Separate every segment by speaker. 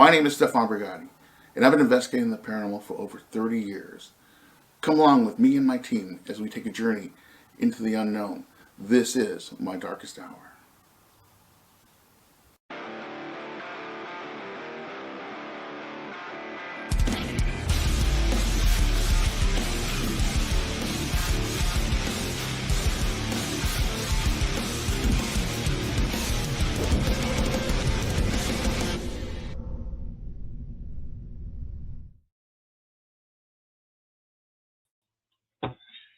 Speaker 1: My name is Stefan Brigati, and I've been investigating the paranormal for over 30 years. Come along with me and my team as we take a journey into the unknown. This is my darkest hour.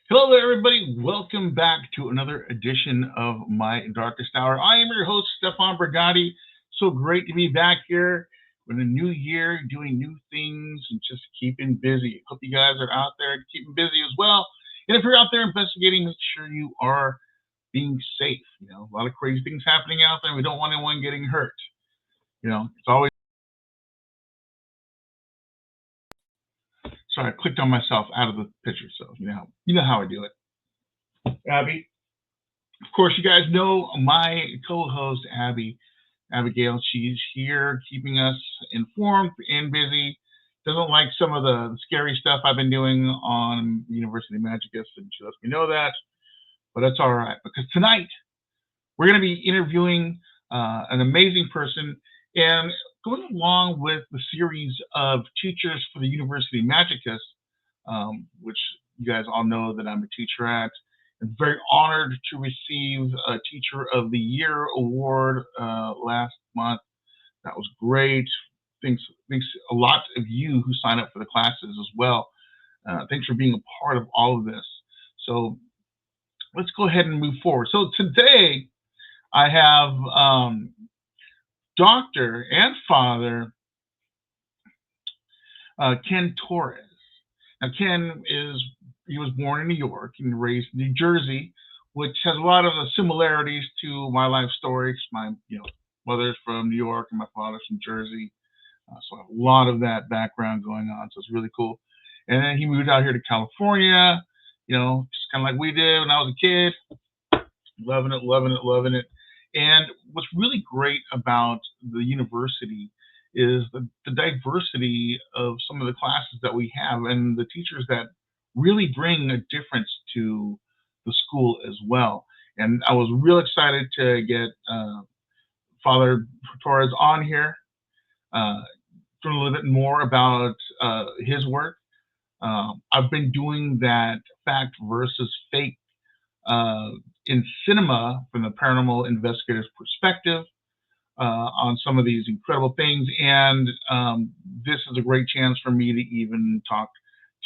Speaker 2: Hello there, everybody. Welcome back to another edition of My Darkest Hour. I am your host, Stefan Brigati. So great to be back here in a new year, doing new things and just keeping busy. Hope you guys are out there keeping busy as well. And if you're out there investigating, make sure you are being safe. You know, a lot of crazy things happening out there. We don't want anyone getting hurt. You know, it's always... Sorry, I clicked on myself out of the picture, so you know how I do it. Abby, of course, you guys know my co-host Abigail. She's here keeping us informed and busy. Doesn't like some of the scary stuff I've been doing on University Magickus, and she lets me know that. But that's all right, because tonight we're going to be interviewing an amazing person, and going along with the series of teachers for the University Magickus, which you guys all know that I'm a teacher at. I'm very honored to receive a Teacher of the Year award last month. That was great. Thanks a lot of you who sign up for the classes as well. Thanks for being a part of all of this. So let's go ahead and move forward. So today I have Doctor and Father Ken Torres. Now, Ken was born in New York and raised in New Jersey, which has a lot of the similarities to my life story. My mother's from New York and my father's from Jersey, so I have a lot of that background going on. So it's really cool. And then he moved out here to California, just kind of like we did when I was a kid, loving it. And what's really great about the university is the diversity of some of the classes that we have and the teachers that really bring a difference to the school as well. And I was real excited to get Father Torres on here, learn a little bit more about his work. I've been doing that fact versus fake in cinema from the paranormal investigator's perspective on some of these incredible things. And this is a great chance for me to even talk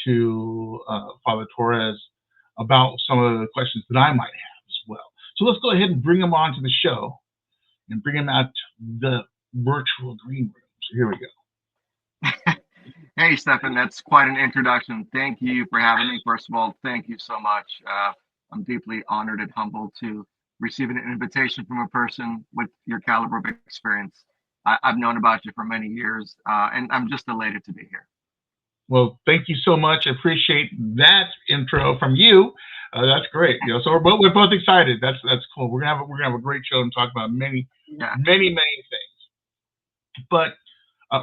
Speaker 2: to Father Torres about some of the questions that I might have as well. So let's go ahead and bring him on to the show and bring him out the virtual green room. So here we go.
Speaker 3: Hey, Stefan, that's quite an introduction. Thank you for having me. First of all, thank you so much. I'm deeply honored and humbled to receive an invitation from a person with your caliber of experience. I've known about you for many years, and I'm just elated to be here.
Speaker 2: Well, thank you so much. I appreciate that intro from you. That's great. So we're both excited. That's cool. We're gonna have a great show and talk about many things. But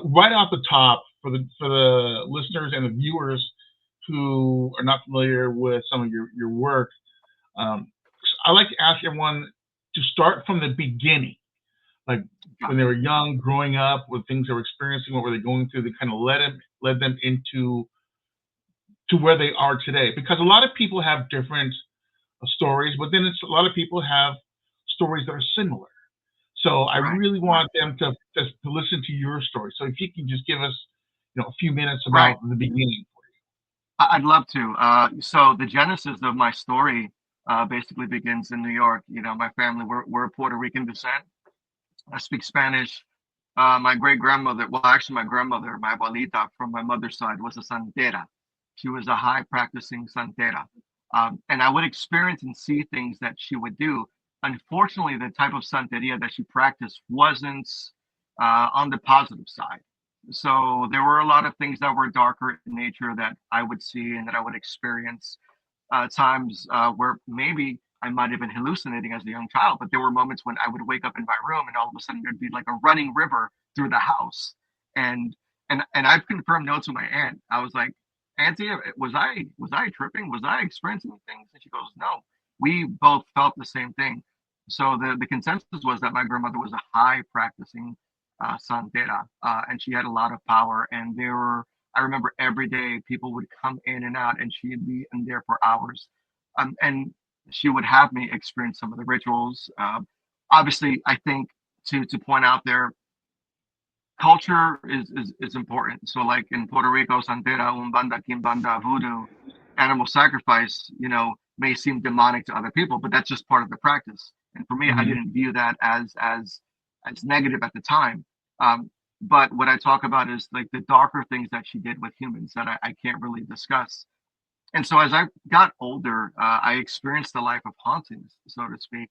Speaker 2: right off the top, for the listeners and the viewers who are not familiar with some of your work, I like to ask everyone to start from the beginning, like when they were young, growing up, with things they were experiencing, what were they going through, that kind of led them into where they are today. Because a lot of people have different stories, but then a lot of people have stories that are similar. So I really want them to listen to your story. So if you can just give us, a few minutes about the beginning for you.
Speaker 3: I'd love to. So the genesis of my story basically begins in New York. My family, we're Puerto Rican descent. I speak Spanish. My great-grandmother, my grandmother, my abuelita from my mother's side was a Santera. She was a high practicing Santera. And I would experience and see things that she would do. Unfortunately, the type of Santeria that she practiced wasn't on the positive side. So there were a lot of things that were darker in nature that I would see and that I would experience. Times where maybe I might have been hallucinating as a young child, but there were moments when I would wake up in my room and all of a sudden there'd be like a running river through the house. And I've confirmed notes with my aunt. I was like, Auntie, was I tripping? Was I experiencing things? And she goes, no, we both felt the same thing. So the consensus was that my grandmother was a high practicing Santera, and she had a lot of power. And there were, I remember every day people would come in and out, and she'd be in there for hours. And she would have me experience some of the rituals. Obviously, I think to point out there, culture is important. So like in Puerto Rico, Santera, Umbanda, Kimbanda, Voodoo, animal sacrifice, may seem demonic to other people, but that's just part of the practice. And for me, I didn't view that as negative at the time. But what I talk about is like the darker things that she did with humans that I can't really discuss. And so as I got older, I experienced the life of hauntings, so to speak.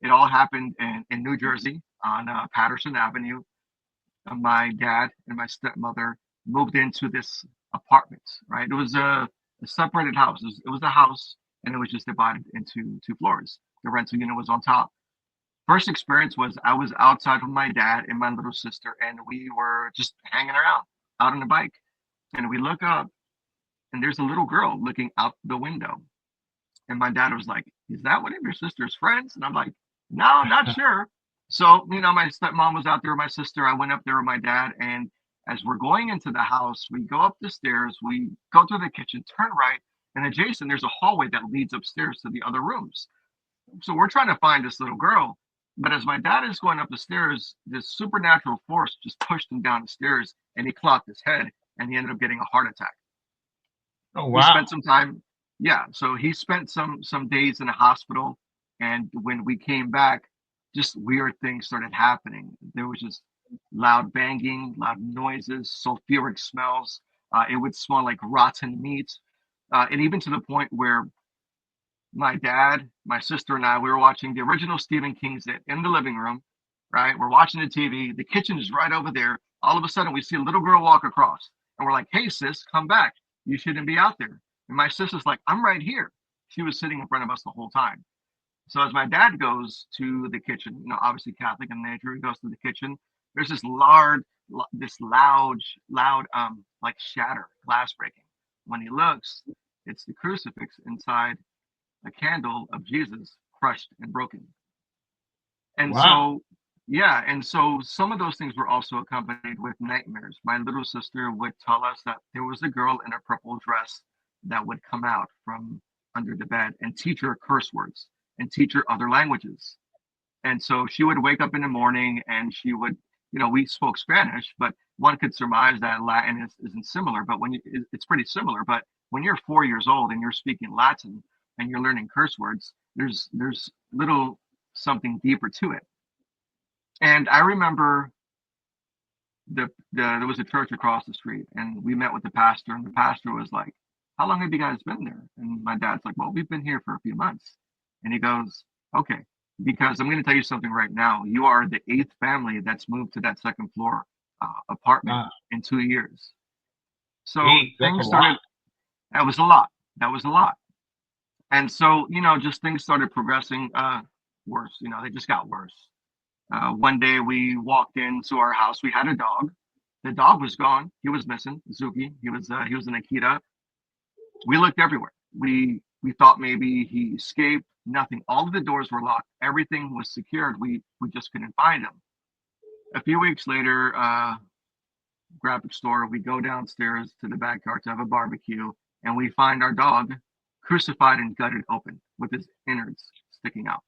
Speaker 3: It all happened in New Jersey on Patterson Avenue. My dad and my stepmother moved into this apartment, right? It was a separated house. It was a house, and it was just divided into 2 floors. The rental unit was on top. First experience was I was outside with my dad and my little sister, and we were just hanging around out on the bike. And we look up, and there's a little girl looking out the window. And my dad was like, is that one of your sister's friends? And I'm like, no, not sure. So, my stepmom was out there with my sister. I went up there with my dad. And as we're going into the house, we go up the stairs, we go through the kitchen, turn right, and adjacent, there's a hallway that leads upstairs to the other rooms. So we're trying to find this little girl. But as my dad is going up the stairs, this supernatural force just pushed him down the stairs, and he clocked his head, and he ended up getting a heart attack.
Speaker 2: Oh, wow.
Speaker 3: He spent some time, so he spent some days in a hospital. And when we came back, just weird things started happening. There was just loud banging, loud noises, sulfuric smells. It would smell like rotten meat. And even to the point where my dad, my sister, and I, we were watching the original Stephen King's It in the living room, right? We're watching the TV. The kitchen is right over there. All of a sudden, we see a little girl walk across. And we're like, hey, sis, come back. You shouldn't be out there. And my sister's like, I'm right here. She was sitting in front of us the whole time. So as my dad goes to the kitchen, obviously Catholic in nature, he goes to the kitchen. There's this loud, like shatter, glass breaking. When he looks, it's the crucifix inside a candle of Jesus crushed and broken. And so some of those things were also accompanied with nightmares. My little sister would tell us that there was a girl in a purple dress that would come out from under the bed and teach her curse words and teach her other languages. And so she would wake up in the morning and she would, we spoke Spanish, but one could surmise that Latin isn't similar, but it's pretty similar. But when you're 4 years old and you're speaking Latin and you're learning curse words, there's little something deeper to it. And I remember there was a church across the street, and we met with the pastor, and the pastor was like, how long have you guys been there? And my dad's like, well, we've been here for a few months. And he goes, okay, because I'm going to tell you something right now. You are the 8th family that's moved to that 2nd floor apartment in 2 years. So things started, that was a lot. And so, just things started progressing worse. They just got worse. One day we walked into our house. We had a dog. The dog was gone. He was missing. Zuki. He was an Akita. We looked everywhere. We thought maybe he escaped. Nothing. All of the doors were locked. Everything was secured. We just couldn't find him. A few weeks later, graphic store. We go downstairs to the backyard to have a barbecue, and we find our dog crucified and gutted open with his innards sticking out.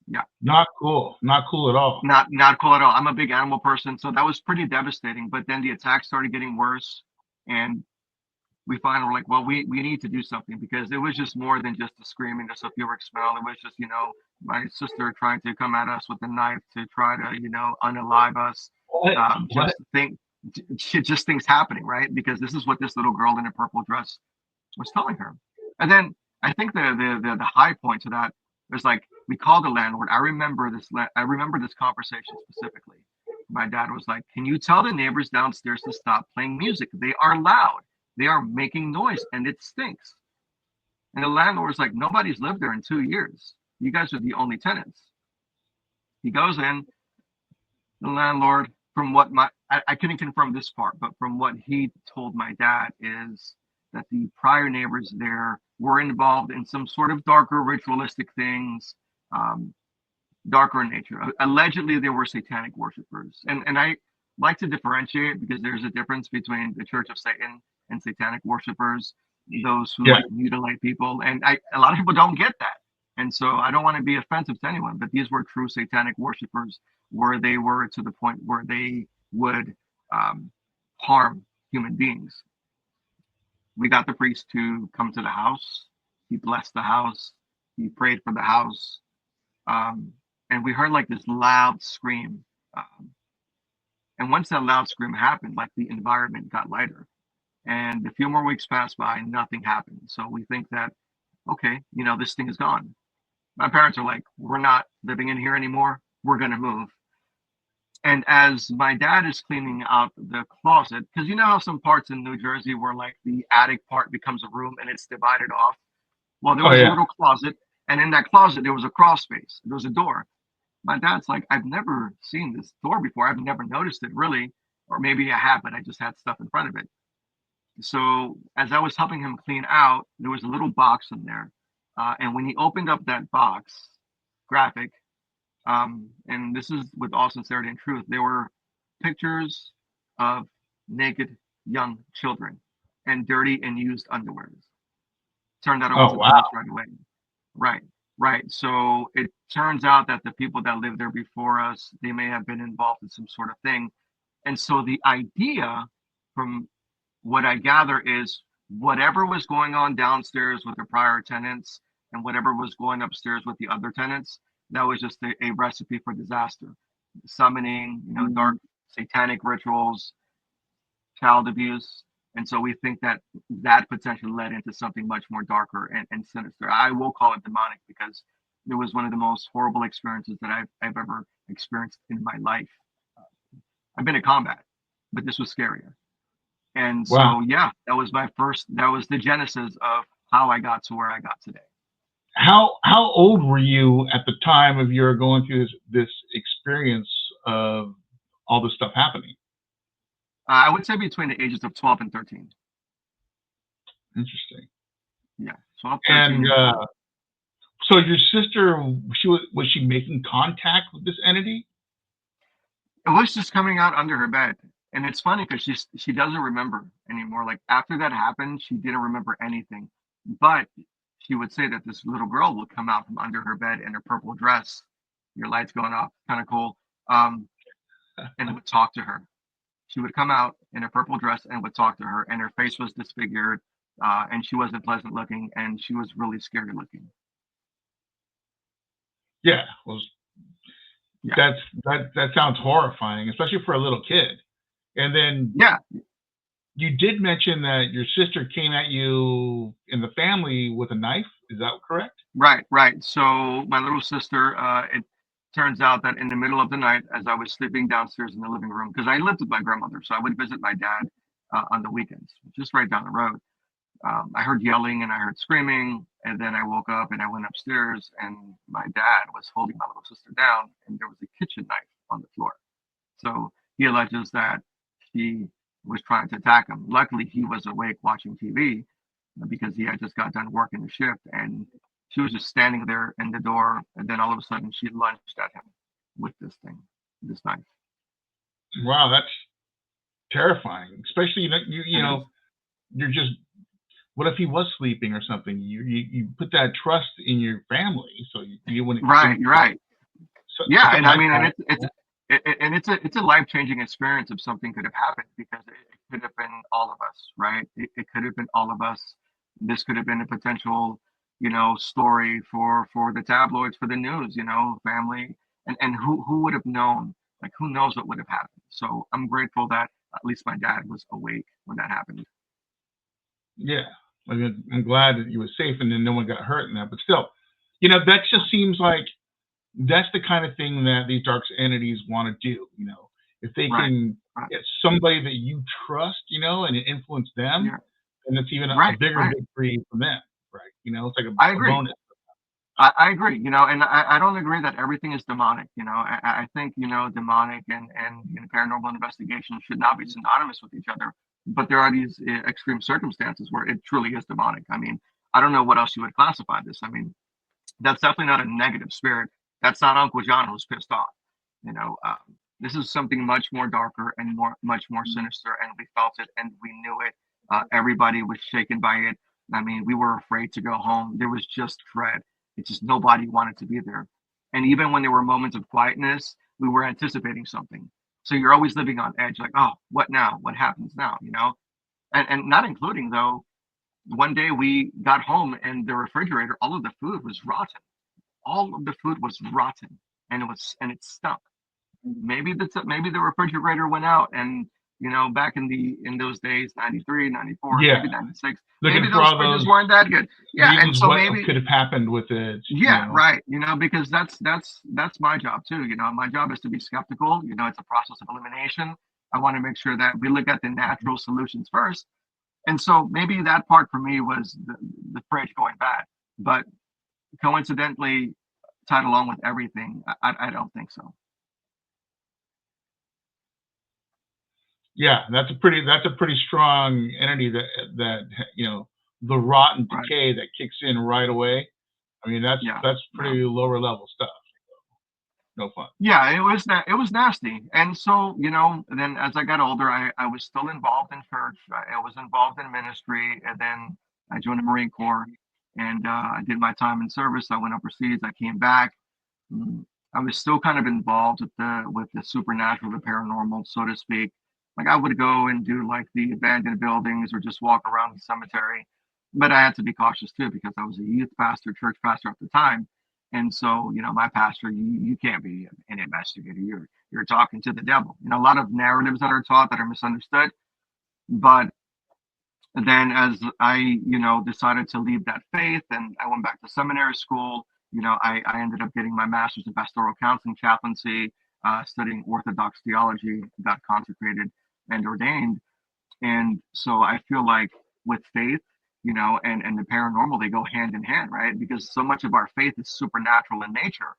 Speaker 3: Yeah.
Speaker 2: Not cool. Not cool at all.
Speaker 3: Not cool at all. I'm a big animal person, so that was pretty devastating. But then the attacks started getting worse, and we finally were like, well, we need to do something, because it was just more than just the screaming, the sulfuric smell. It was just, my sister trying to come at us with a knife to try to, unalive us. Just things happening, right? Because this is what this little girl in a purple dress was telling her. And then I think the high point to that was like, we called the landlord. I remember this conversation specifically. My dad was like, can you tell the neighbors downstairs to stop playing music? They are loud. They are making noise and it stinks. And the landlord was like, nobody's lived there in 2 years. You guys are the only tenants. He goes in, the landlord from what I couldn't confirm this part, but from what he told my dad is that the prior neighbors there were involved in some sort of darker ritualistic things, darker in nature. Allegedly, they were satanic worshipers, and I like to differentiate because there's a difference between the Church of Satan and satanic worshipers, those who
Speaker 2: Yeah.
Speaker 3: like mutilate people, and a lot of people don't get that. And so I don't want to be offensive to anyone, but these were true satanic worshipers, where they were to the point where they would harm human beings. We got the priest to come to the house. He blessed the house. He prayed for the house. And we heard like this loud scream. And once that loud scream happened, like the environment got lighter. And a few more weeks passed by, nothing happened. So we think that, okay, this thing is gone. My parents are like, we're not living in here anymore. We're going to move. And as my dad is cleaning out the closet, because you know how some parts in New Jersey where like the attic part becomes a room and it's divided off? Well, there was a little closet, and in that closet, there was a crawl space. There was a door. My dad's like, I've never seen this door before. I've never noticed it really. Or maybe I have, but I just had stuff in front of it. So as I was helping him clean out, there was a little box in there. And when he opened up that box, graphic, and this is with all sincerity and truth, there were pictures of naked young children and dirty and used underwears. Turned out it was a police right away. Right. So it turns out that the people that lived there before us, they may have been involved in some sort of thing. And so the idea, from what I gather, is whatever was going on downstairs with the prior tenants and whatever was going upstairs with the other tenants, that was just a recipe for disaster. Summoning, dark satanic rituals, child abuse. And so we think that potentially led into something much more darker and sinister. I will call it demonic because it was one of the most horrible experiences that I've ever experienced in my life. I've been in combat, but this was scarier. And so, yeah, that was the genesis of how I got to where I got today.
Speaker 2: How old were you at the time of your going through this experience of all this stuff happening?
Speaker 3: I would say between the ages of 12 and 13.
Speaker 2: Interesting.
Speaker 3: Yeah, 12, 13.
Speaker 2: And so your sister, was she making contact with this entity?
Speaker 3: It was just coming out under her bed. And it's funny because she doesn't remember anymore. Like after that happened, she didn't remember anything. But she would say that this little girl would come out from under her bed in a purple dress. Your light's going off, kind of cool. And would talk to her. She would come out in a purple dress and would talk to her, and her face was disfigured, and she wasn't pleasant looking, and she was really scary looking.
Speaker 2: Yeah, that sounds horrifying, especially for a little kid. And then you did mention that your sister came at you in the family with a knife. Is that correct?
Speaker 3: Right. So my little sister, it turns out that in the middle of the night, as I was sleeping downstairs in the living room, because I lived with my grandmother, so I would visit my dad on the weekends, just right down the road. I heard yelling and I heard screaming, and then I woke up and I went upstairs, and my dad was holding my little sister down, and there was a kitchen knife on the floor. So he alleges that she was trying to attack him. Luckily, he was awake watching TV because he had just got done working the shift, and she was just standing there in the door, and then all of a sudden she lunged at him with this knife.
Speaker 2: Wow, that's terrifying. Especially, you're just, what if he was sleeping or something? You put that trust in your family, so you wouldn't.
Speaker 3: Right. So, yeah, and I mean, and it's a life-changing experience if something could have happened, because it could have been all of us, right? It could have been all of us. This could have been a potential, story for the tabloids, for the news, family, and who would have known? Like, who knows what would have happened? So I'm grateful that at least my dad was awake when that happened.
Speaker 2: Yeah, I'm glad that you were safe and then no one got hurt in that. But still, that just seems like that's the kind of thing that these dark entities want to do. If they can get somebody that you trust, and influence them, and it's even a bigger victory for them, right? It's like a bonus.
Speaker 3: I agree, and I don't agree that everything is demonic. I think, demonic and paranormal investigation should not be synonymous with each other. But there are these extreme circumstances where it truly is demonic. I mean, I don't know what else you would classify this. I mean, that's definitely not a negative spirit. That's not Uncle John who's pissed off. You know, um, this is something much more darker and much more sinister, and we felt it and we knew it. Everybody was shaken by it. I mean, we were afraid to go home. There was just dread. It's just nobody wanted to be there. And even when there were moments of quietness, we were anticipating something. So you're always living on edge, like, oh, what now? What happens now? And not including though, one day we got home and the refrigerator, all of the food was rotten. All of the food was rotten, and it stunk. Maybe the refrigerator went out, and back in those days, 93, 94,
Speaker 2: Yeah,
Speaker 3: maybe 96,
Speaker 2: looking
Speaker 3: maybe
Speaker 2: for
Speaker 3: those
Speaker 2: all
Speaker 3: fridges
Speaker 2: those
Speaker 3: weren't that good. Yeah, and
Speaker 2: reasons
Speaker 3: so
Speaker 2: what
Speaker 3: maybe,
Speaker 2: could have happened with it.
Speaker 3: yeah, right, because that's my job too. My job is to be skeptical. It's a process of elimination. I want to make sure that we look at the natural solutions first. And so maybe that part for me was the fridge going bad, but coincidentally tied along with everything, I don't think so.
Speaker 2: Yeah, that's a pretty strong entity that the rot and
Speaker 3: Right.
Speaker 2: decay that kicks in right away. I mean, that's
Speaker 3: Yeah.
Speaker 2: pretty lower level stuff. No fun.
Speaker 3: Yeah, it was nasty. And so, then as I got older, I was still involved in church. I was involved in ministry, and then I joined the Marine Corps, and I did my time in service. I went overseas. I came back. Mm, I was still kind of involved with the supernatural, the paranormal, so to speak. Like I would go and do like the abandoned buildings or just walk around the cemetery. But I had to be cautious too because I was a youth pastor, church pastor at the time. And so, my pastor, you can't be an investigator. You're talking to the devil. A lot of narratives that are taught that are misunderstood. But then as I, decided to leave that faith and I went back to seminary school, I ended up getting my master's in pastoral counseling chaplaincy, studying Orthodox theology, got consecrated and ordained. And so I feel like with faith, and the paranormal, they go hand in hand, right? Because so much of our faith is supernatural in nature.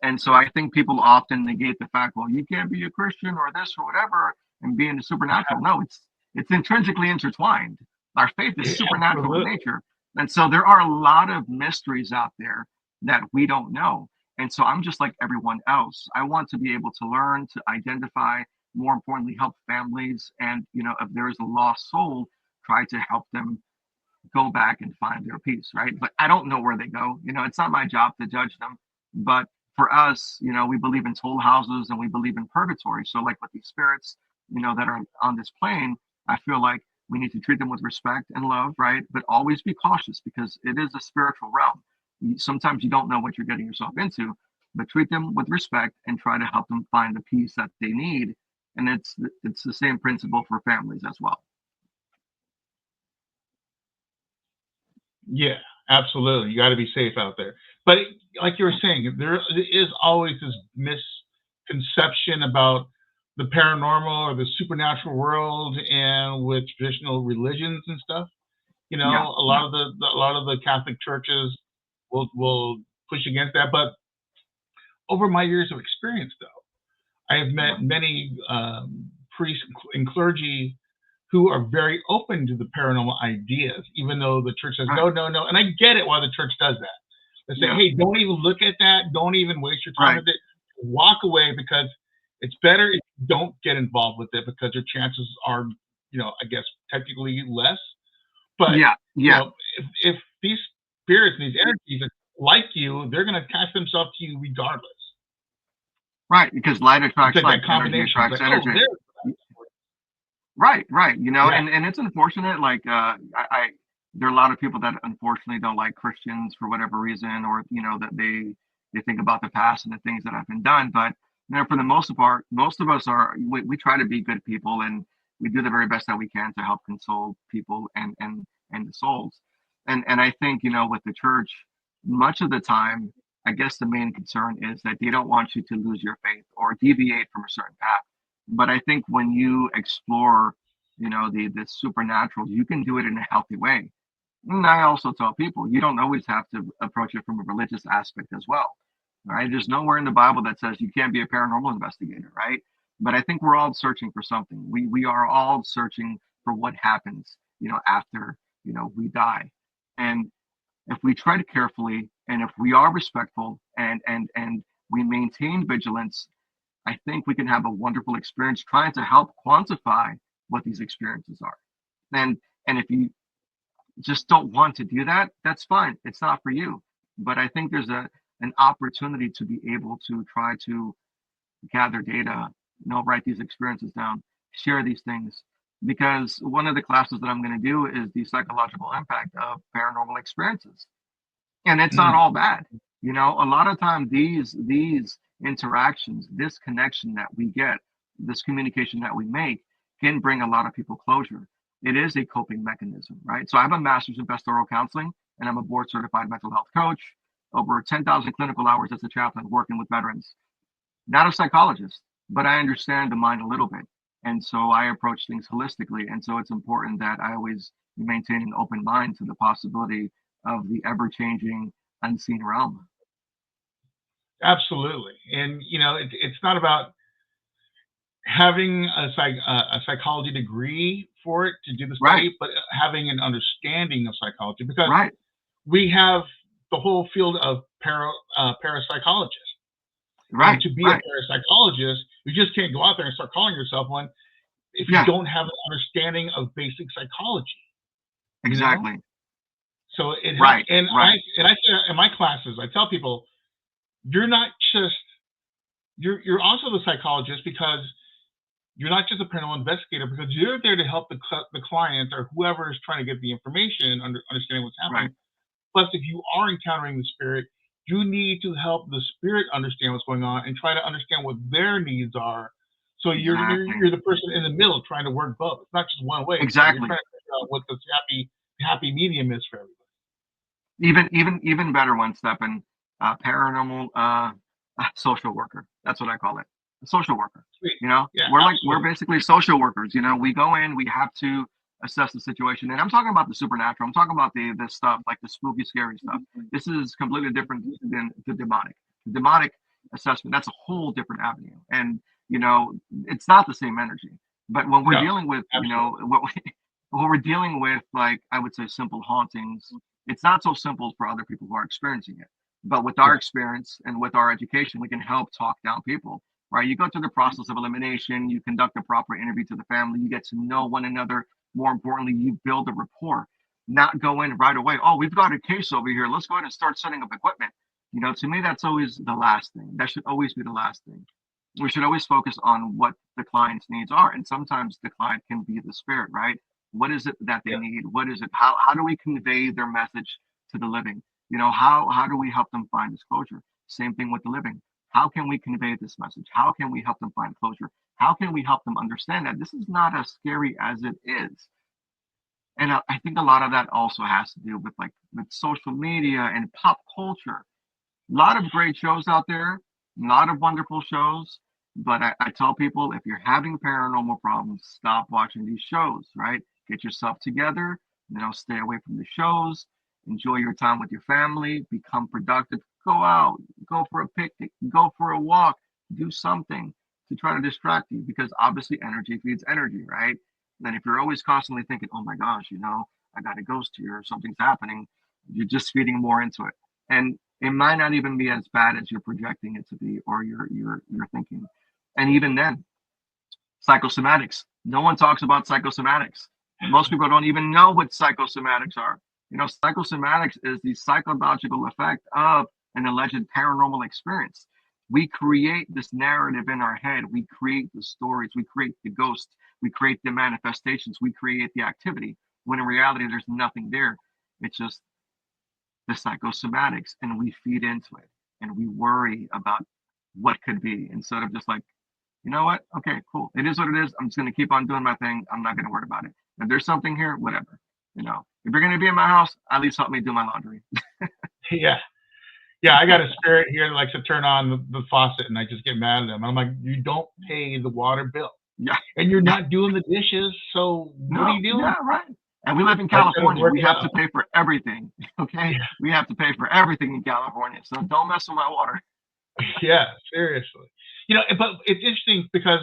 Speaker 3: And so I think people often negate the fact, well, you can't be a Christian or this or whatever and be in the supernatural. No, it's intrinsically intertwined. Our faith is supernatural in nature. And so there are a lot of mysteries out there that we don't know. And so I'm just like everyone else. I want to be able to learn, to identify, more importantly, help families. And, if there is a lost soul, try to help them go back and find their peace, right? But I don't know where they go. It's not my job to judge them. But for us, we believe in toll houses and we believe in purgatory. So, like with these spirits, that are on this plane, I feel like we need to treat them with respect and love, right? But always be cautious because it is a spiritual realm. Sometimes you don't know what you're getting yourself into, but treat them with respect and try to help them find the peace that they need. And it's the same principle for families as well.
Speaker 2: Yeah, absolutely. You got to be safe out there. But like you were saying, there is always this misconception about the paranormal or the supernatural world and with traditional religions and stuff.
Speaker 3: Yeah.
Speaker 2: A lot of the Catholic churches will push against that. But over my years of experience, though, I have met many priests and clergy who are very open to the paranormal ideas, even though the church says no, no, no. And I get it why the church does that. They say, hey, don't even look at that. Don't even waste your time with it. Walk away because it's better if you don't get involved with it because your chances are, I guess technically less. But if these spirits and these energies are like you, they're going to attach themselves to you regardless.
Speaker 3: Right, because light attracts light, energy attracts energy. Right. And it's unfortunate. Like there are a lot of people that unfortunately don't like Christians for whatever reason, or that they think about the past and the things that have been done. But for the most part, most of us we try to be good people, and we do the very best that we can to help console people and the souls. And I think with the church, much of the time, I guess the main concern is that they don't want you to lose your faith or deviate from a certain path. But I think when you explore, the supernatural, you can do it in a healthy way. And I also tell people you don't always have to approach it from a religious aspect as well. Right? There's nowhere in the Bible that says you can't be a paranormal investigator, right? But I think we're all searching for something. We are all searching for what happens, after we die. And if we tread carefully, and if we are respectful, and we maintain vigilance, I think we can have a wonderful experience trying to help quantify what these experiences are. And if you just don't want to do that, that's fine. It's not for you. But I think there's an opportunity to be able to try to gather data, write these experiences down, share these things. Because one of the classes that I'm going to do is the psychological impact of paranormal experiences. And it's not all bad. A lot of time these interactions, this connection that we get, this communication that we make can bring a lot of people closure. It is a coping mechanism, right? So I have a master's in pastoral counseling, and I'm a board certified mental health coach, over 10,000 clinical hours as a chaplain working with veterans. Not a psychologist, but I understand the mind a little bit. And so I approach things holistically. And so it's important that I always maintain an open mind to the possibility of the ever changing unseen realm.
Speaker 2: Absolutely. And, it's not about having a psychology degree for it to do the study,
Speaker 3: Right.
Speaker 2: but having an understanding of psychology, because
Speaker 3: Right.
Speaker 2: we have the whole field of parapsychologists.
Speaker 3: Right.
Speaker 2: And to be
Speaker 3: Right.
Speaker 2: a parapsychologist, you just can't go out there and start calling yourself one if you
Speaker 3: Yeah.
Speaker 2: don't have an understanding of basic psychology.
Speaker 3: Exactly.
Speaker 2: So it
Speaker 3: Right.
Speaker 2: and
Speaker 3: Right.
Speaker 2: I say in my classes, I tell people, you're not just you're also the psychologist, because you're not just a paranormal investigator, because you're there to help the client or whoever is trying to get the information, understanding what's happening.
Speaker 3: Right.
Speaker 2: Plus, if you are encountering the spirit, you need to help the spirit understand what's going on and try to understand what their needs are. So you're
Speaker 3: Exactly.
Speaker 2: the person in the middle trying to work both. It's not just one way.
Speaker 3: Exactly.
Speaker 2: You're trying to figure out what the happy medium is for everybody.
Speaker 3: Even better one, Stefan, paranormal social worker. That's what I call it. A social worker.
Speaker 2: Sweet.
Speaker 3: Yeah, we're basically social workers. We go in, we have to assess the situation. And I'm talking about the supernatural. I'm talking about the stuff like the spooky, scary stuff. This is completely different than the demonic. The demonic assessment, that's a whole different avenue. And it's not the same energy. But when we're dealing with, what we're dealing with, like I would say simple hauntings, it's not so simple for other people who are experiencing it. But with our experience and with our education, we can help talk down people, right? You go through the process of elimination, you conduct a proper interview to the family, you get to know one another. More importantly, you build a rapport, not go in right away. Oh, we've got a case over here. Let's go ahead and start setting up equipment. To me, that's always the last thing. That should always be the last thing. We should always focus on what the client's needs are. And sometimes the client can be the spirit, right? What is it that they need? What is it? How do we convey their message to the living? How do we help them find disclosure? Same thing with the living. How can we convey this message? How can we help them find closure? How can we help them understand that this is not as scary as it is? And I think a lot of that also has to do with with social media and pop culture. A lot of great shows out there, a lot of wonderful shows. But I tell people, if you're having paranormal problems, stop watching these shows, right? Get yourself together, stay away from the shows, enjoy your time with your family, become productive, go out, go for a picnic, go for a walk, do something to try to distract you, because obviously energy feeds energy, right? And if you're always constantly thinking, oh my gosh, I got a ghost here or something's happening, you're just feeding more into it. And it might not even be as bad as you're projecting it to be, or you're thinking. And even then, psychosomatics. No one talks about psychosomatics. Most people don't even know what psychosomatics are. Psychosomatics is the psychological effect of an alleged paranormal experience. We create this narrative in our head. We create the stories. We create the ghosts. We create the manifestations. We create the activity. When in reality, there's nothing there. It's just the psychosomatics, and we feed into it, and we worry about what could be, instead of just like, you know what? Okay, cool. It is what it is. I'm just going to keep on doing my thing. I'm not going to worry about it. If there's something here, whatever. If you're going to be in my house, at least help me do my laundry.
Speaker 2: Yeah. I got a spirit here that likes to turn on the faucet, and I just get mad at them. I'm like, you don't pay the water bill.
Speaker 3: Yeah.
Speaker 2: And you're not doing the dishes, so what are you doing?
Speaker 3: Yeah, right. And we live in California. We have to pay for everything. Okay, we have to pay for everything in California. So don't mess with my water.
Speaker 2: Yeah, seriously. But it's interesting because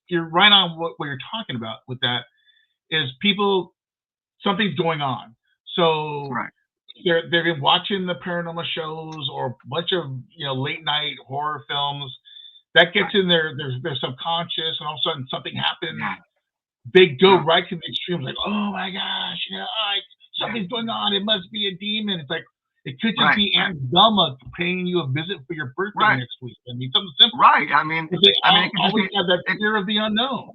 Speaker 2: you're right on what you're talking about with that is people, something's going on. So
Speaker 3: Right.
Speaker 2: they've been watching the paranormal shows or a bunch of late night horror films that gets in their subconscious, and all of a sudden something happens.
Speaker 3: Yeah.
Speaker 2: They go right to the extremes, like, oh my gosh, something's going on. It must be a demon. It's like, it could just be Aunt Velma paying you a visit for your birthday next week. I mean, something simple.
Speaker 3: Right. I mean,
Speaker 2: they always have that fear of the unknown.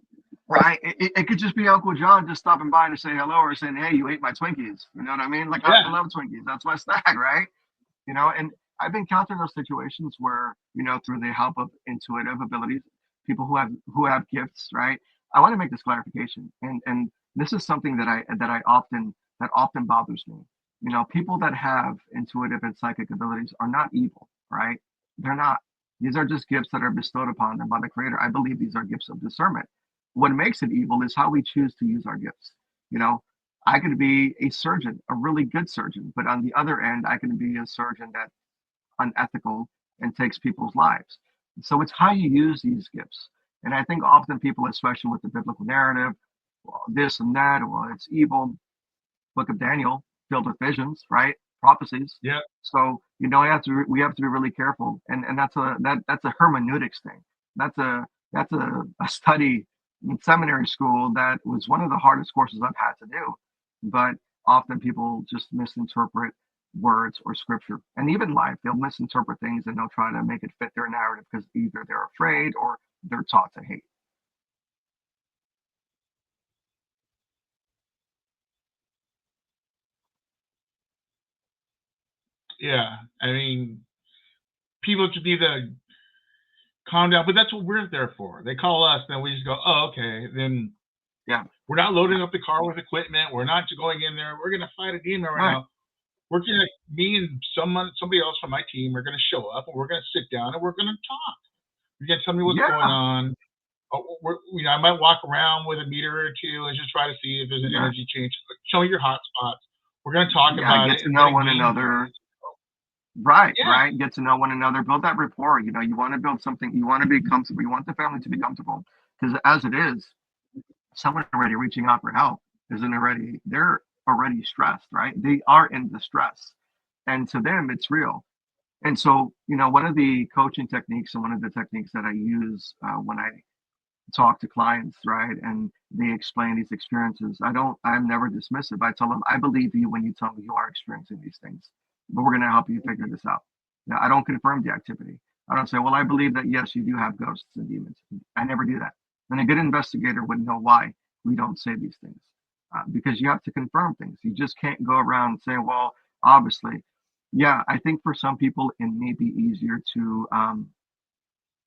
Speaker 3: Right. It could just be Uncle John just stopping by to say hello or saying, hey, you ate my Twinkies. You know what I mean? Like, I love Twinkies. That's my snack, right? And I've been encountered those situations where, through the help of intuitive abilities, people who have gifts, right? I want to make this clarification. And this is something that often bothers me. People that have intuitive and psychic abilities are not evil, right? They're not. These are just gifts that are bestowed upon them by the Creator. I believe these are gifts of discernment. What makes it evil is how we choose to use our gifts. I could be a surgeon, a really good surgeon, but on the other end, I can be a surgeon that's unethical and takes people's lives. So it's how you use these gifts. And I think often people, especially with the biblical narrative, well, this and that, well, it's evil. Book of Daniel, filled with visions, right? Prophecies.
Speaker 2: Yeah.
Speaker 3: So we have to be really careful, and that's a hermeneutics thing. That's a study in seminary school that was one of the hardest courses I've had to do. But often people just misinterpret words or scripture, and even life, they'll misinterpret things and they'll try to make it fit their narrative because either they're afraid or they're taught to hate.
Speaker 2: Yeah, I mean, people just need to calm down, but that's what we're there for. They call us, then we just go, oh, okay. Then we're not loading up the car with equipment. We're not going in there. We're going to fight a demon right now. We're going to, me and somebody else from my team are going to show up, and we're going to sit down and we're going to talk. You're going to tell me what's going on. I might walk around with a meter or two and just try to see if there's an energy change. Show me your hot spots. We're going to talk about it.
Speaker 3: Get to know one another. Right. Get to know one another. Build that rapport. You want to build something. You want to be comfortable. You want the family to be comfortable. Because as it is, someone already reaching out for help they're already stressed, right? They are in distress. And to them, it's real. And so, one of the coaching techniques and one of the techniques that I use when I talk to clients, right, and they explain these experiences, I'm never dismissive. I tell them, I believe you when you tell me you are experiencing these things, but we're going to help you figure this out. Now, I don't confirm the activity. I don't say, well, I believe that, yes, you do have ghosts and demons. I never do that. And a good investigator would know why we don't say these things, because you have to confirm things. You just can't go around and say, well, obviously. Yeah, I think for some people, it may be easier to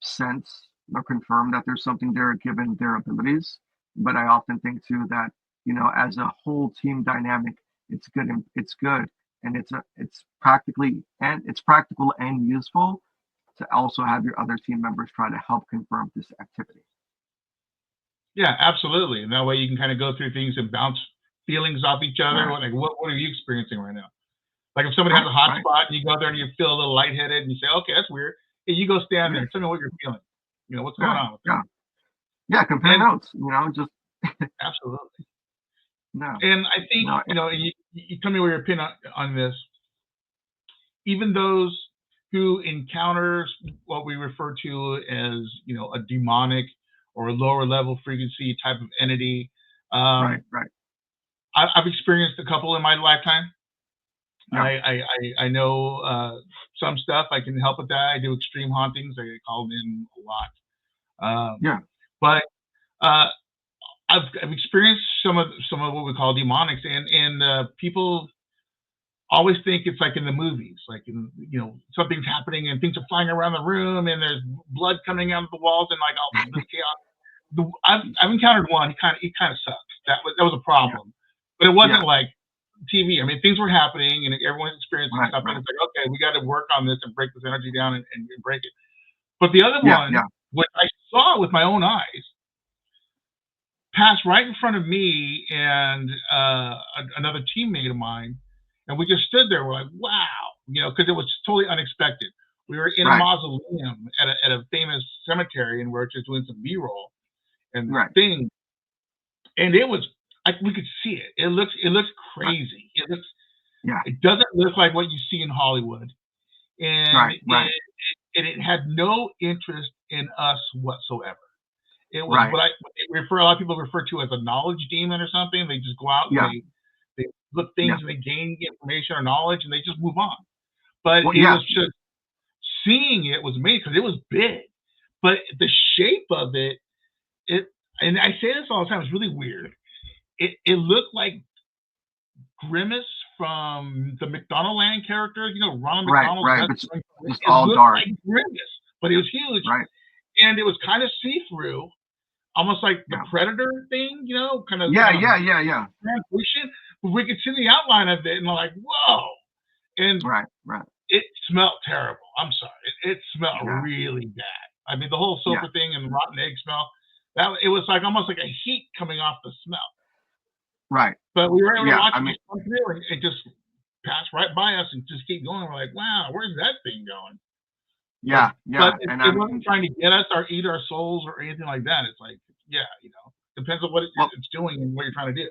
Speaker 3: sense or confirm that there's something there given their abilities. But I often think too that, as a whole team dynamic, it's good and it's practical and useful to also have your other team members try to help confirm this activity.
Speaker 2: Yeah, absolutely. And that way you can kind of go through things and bounce feelings off each other. Like, what are you experiencing right now? Like if somebody has a hot spot and you go there and you feel a little lightheaded and you say, okay, that's weird. And you go stand there and tell me what you're feeling. What's going on with that?
Speaker 3: Yeah, compare notes, just.
Speaker 2: Absolutely.
Speaker 3: No.
Speaker 2: And I think, you tell me where your opinion on this. Even those who encounter what we refer to as, a demonic or a lower level frequency type of entity.
Speaker 3: Right.
Speaker 2: I've experienced a couple in my lifetime.
Speaker 3: Yeah.
Speaker 2: I know some stuff. I can help with that. I do extreme hauntings. I get called in a lot. But I've experienced some of what we call demonics, and people always think it's like in the movies, like something's happening and things are flying around the room and there's blood coming out of the walls and like all this chaos. I've encountered one. He kind of sucked. That was a problem, but it wasn't like TV. I mean, things were happening and everyone's experiencing something. It's like, okay, we got to work on this and break this energy down and break it. But the other one, what I saw with my own eyes, passed right in front of me and another teammate of mine, and we just stood there. We're like, wow, because it was totally unexpected. We were in a mausoleum at a famous cemetery, and we're just doing some B-roll and thing, and it was we could see it. It looks crazy. It doesn't look like what you see in Hollywood, and it had no interest in us whatsoever. It was what a lot of people refer to as a knowledge demon or something. They just go out and they look things and they gain information or knowledge and they just move on. But it was just seeing it was amazing because it was big, but the shape of it, and I say this all the time, it's really weird. It looked like Grimace from the McDonaldland characters, Ronald McDonald.
Speaker 3: It's all dark.
Speaker 2: Like Grimace, but it was huge. And it was kind of see-through, almost like the Predator thing, kind of. Translucent, but we could see the outline of it, and we're like, whoa. And it smelled terrible. I'm sorry. It smelled really bad. I mean, the whole sulfur thing and the rotten egg smell, it was like almost like a heat coming off the smell. But we were able to watch it come through, and it just passed right by us and just keep going. We're like, wow, where's that thing going? But it wasn't trying to get us or eat our souls or anything like that. It's like, depends on what it's doing and what you're trying to do.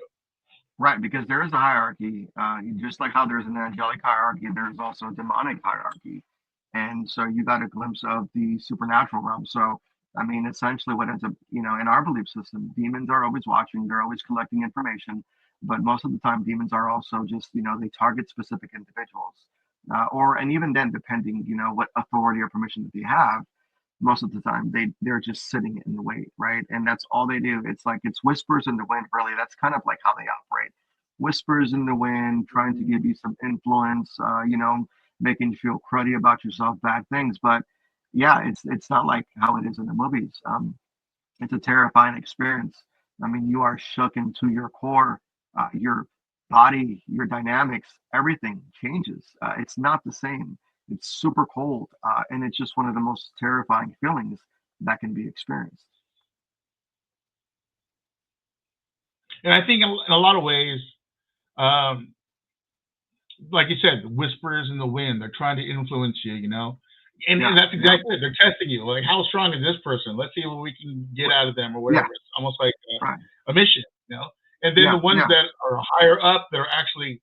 Speaker 3: Right, because there is a hierarchy. Just like how there's an angelic hierarchy, there's also a demonic hierarchy. And so you got a glimpse of the supernatural realm. So, I mean, essentially what ends up, in our belief system, demons are always watching, they're always collecting information. But most of the time, demons are also just, they target specific individuals. And even then, depending, what authority or permission that they have, most of the time they're just sitting in the wait, right? And that's all they do. It's like it's whispers in the wind, really. That's kind of like how they operate. Whispers in the wind, trying to give you some influence, making you feel cruddy about yourself, bad things. But it's not like how it is in the movies. It's a terrifying experience. I mean, you are shook into your core, your body, your dynamics, everything changes. It's not the same. It's super cold, and it's just one of the most terrifying feelings that can be experienced.
Speaker 2: And I think in a lot of ways, like you said, the whispers in the wind, they're trying to influence you, and that's exactly it. They're testing you. Like, how strong is this person? Let's see what we can get out of them or whatever. It's almost like a mission, And then the ones that are higher up, that are actually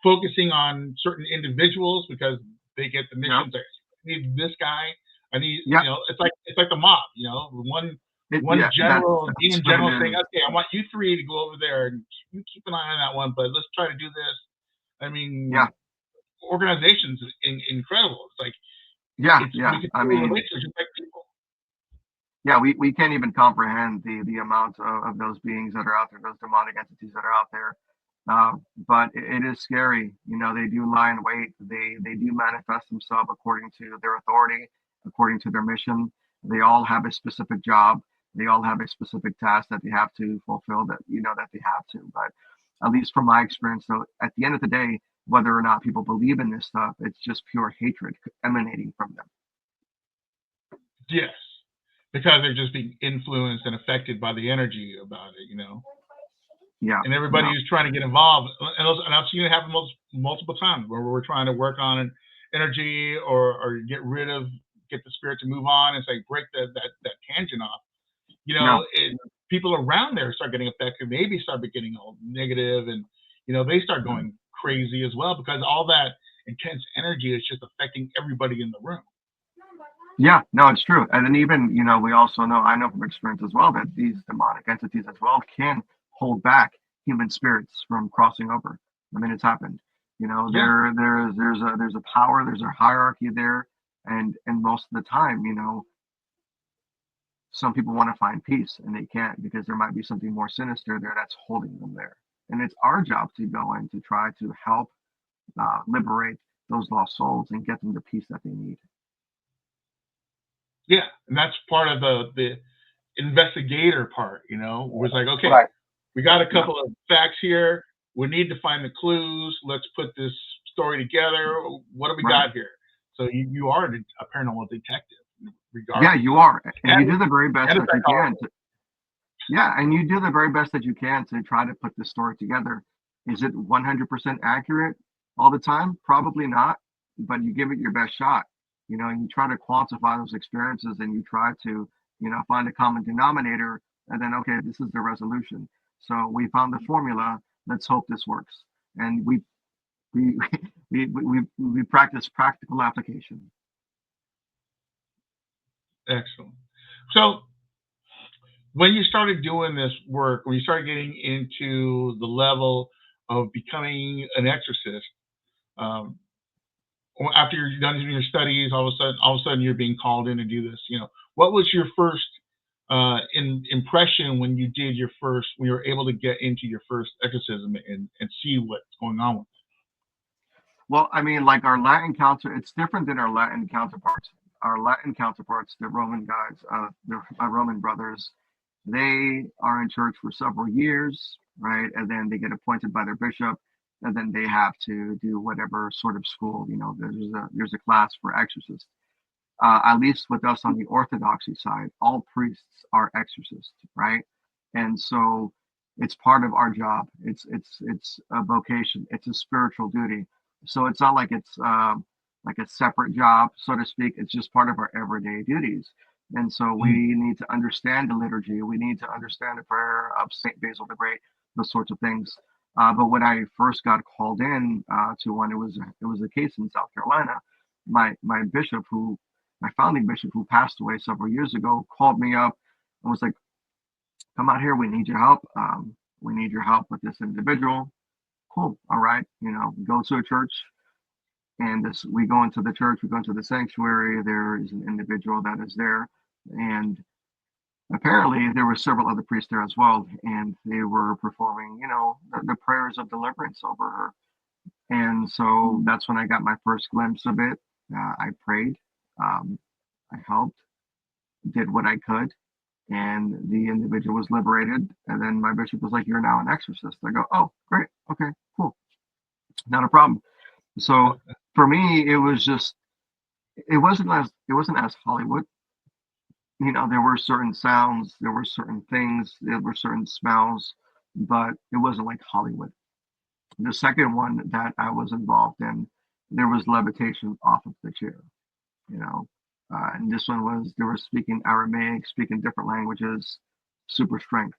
Speaker 2: focusing on certain individuals because they get the missions. I need this guy. I need, it's like the mob, one general, demon general saying, okay, I want you three to go over there and you keep an eye on that one, but let's try to do this. I mean, organizations incredible. It's like,
Speaker 3: I mean,
Speaker 2: just like people.
Speaker 3: We can't even comprehend the amount of those beings that are out there, those demonic entities that are out there. But it is scary. They do lie in wait. They do manifest themselves according to their authority, according to their mission. They all have a specific job. They all have a specific task that they have to fulfill, that that they have to. But at least from my experience, so at the end of the day, whether or not people believe in this stuff, it's just pure hatred emanating from them.
Speaker 2: Yes, because they're just being influenced and affected by the energy about it, And everybody who's trying to get involved, and I've seen it happen multiple times where we're trying to work on an energy or get the spirit to move on and say, break that tangent off. People around there start getting affected. Maybe start getting all negative, and they start going crazy as well because all that intense energy is just affecting everybody in the room.
Speaker 3: Yeah, no, it's true. And then even, we also know, I know from experience as well, that these demonic entities as well can hold back human spirits from crossing over. I mean, it's happened. There's a power, there's a hierarchy there, and most of the time, some people want to find peace and they can't because there might be something more sinister there that's holding them there. And it's our job to go in to try to help liberate those lost souls and get them the peace that they need.
Speaker 2: Yeah, and that's part of the investigator part, It was like, okay, we got a couple of facts here. We need to find the clues. Let's put this story together. What do we got here? So you are a paranormal detective, regardless.
Speaker 3: Yeah, you are, and you do the very best that you can. Yeah, and you do the very best that you can to try to put the story together. Is it 100% accurate all the time? Probably not, but you give it your best shot, and you try to quantify those experiences and you try to, find a common denominator and then, okay, this is the resolution. So we found the formula. Let's hope this works. And we, we practice practical application.
Speaker 2: Excellent. So when you started doing this work, when you started getting into the level of becoming an exorcist, um, after you're done doing your studies, all of a sudden you're being called in to do this. What was your first impression when you were able to get into your first exorcism and see what's going on with it?
Speaker 3: Well, I mean, like our Latin it's different than our Latin counterparts. Our Latin counterparts, the Roman guys, my Roman brothers, they are in church for several years, right? And then they get appointed by their bishop, and then they have to do whatever sort of school. There's a class for exorcists. At least with us on the Orthodoxy side, all priests are exorcists, right? And so it's part of our job. It's a vocation. It's a spiritual duty. So it's not like it's like a separate job, so to speak. It's just part of our everyday duties. And so we need to understand the liturgy. We need to understand the prayer of Saint Basil the Great, those sorts of things. But when I first got called in to one, it was a case in South Carolina. My bishop, my founding bishop, who passed away several years ago, called me up and was like, "Come out here. We need your help. We need your help with this individual." Cool. All right. Go to a church, and we go into the church. We go into the sanctuary. There is an individual that is there, and apparently there were several other priests there as well, and they were performing, the prayers of deliverance over her. And so that's when I got my first glimpse of it. I prayed, I helped, did what I could, and the individual was liberated. And then my bishop was like, "You're now an exorcist." I go, "Oh, great, okay, cool, not a problem." So for me, it wasn't as Hollywood. There were certain sounds, there were certain things, there were certain smells, but it wasn't like Hollywood. The second one that I was involved in, there was levitation off of the chair, and this one they were speaking Aramaic, speaking different languages, super strength.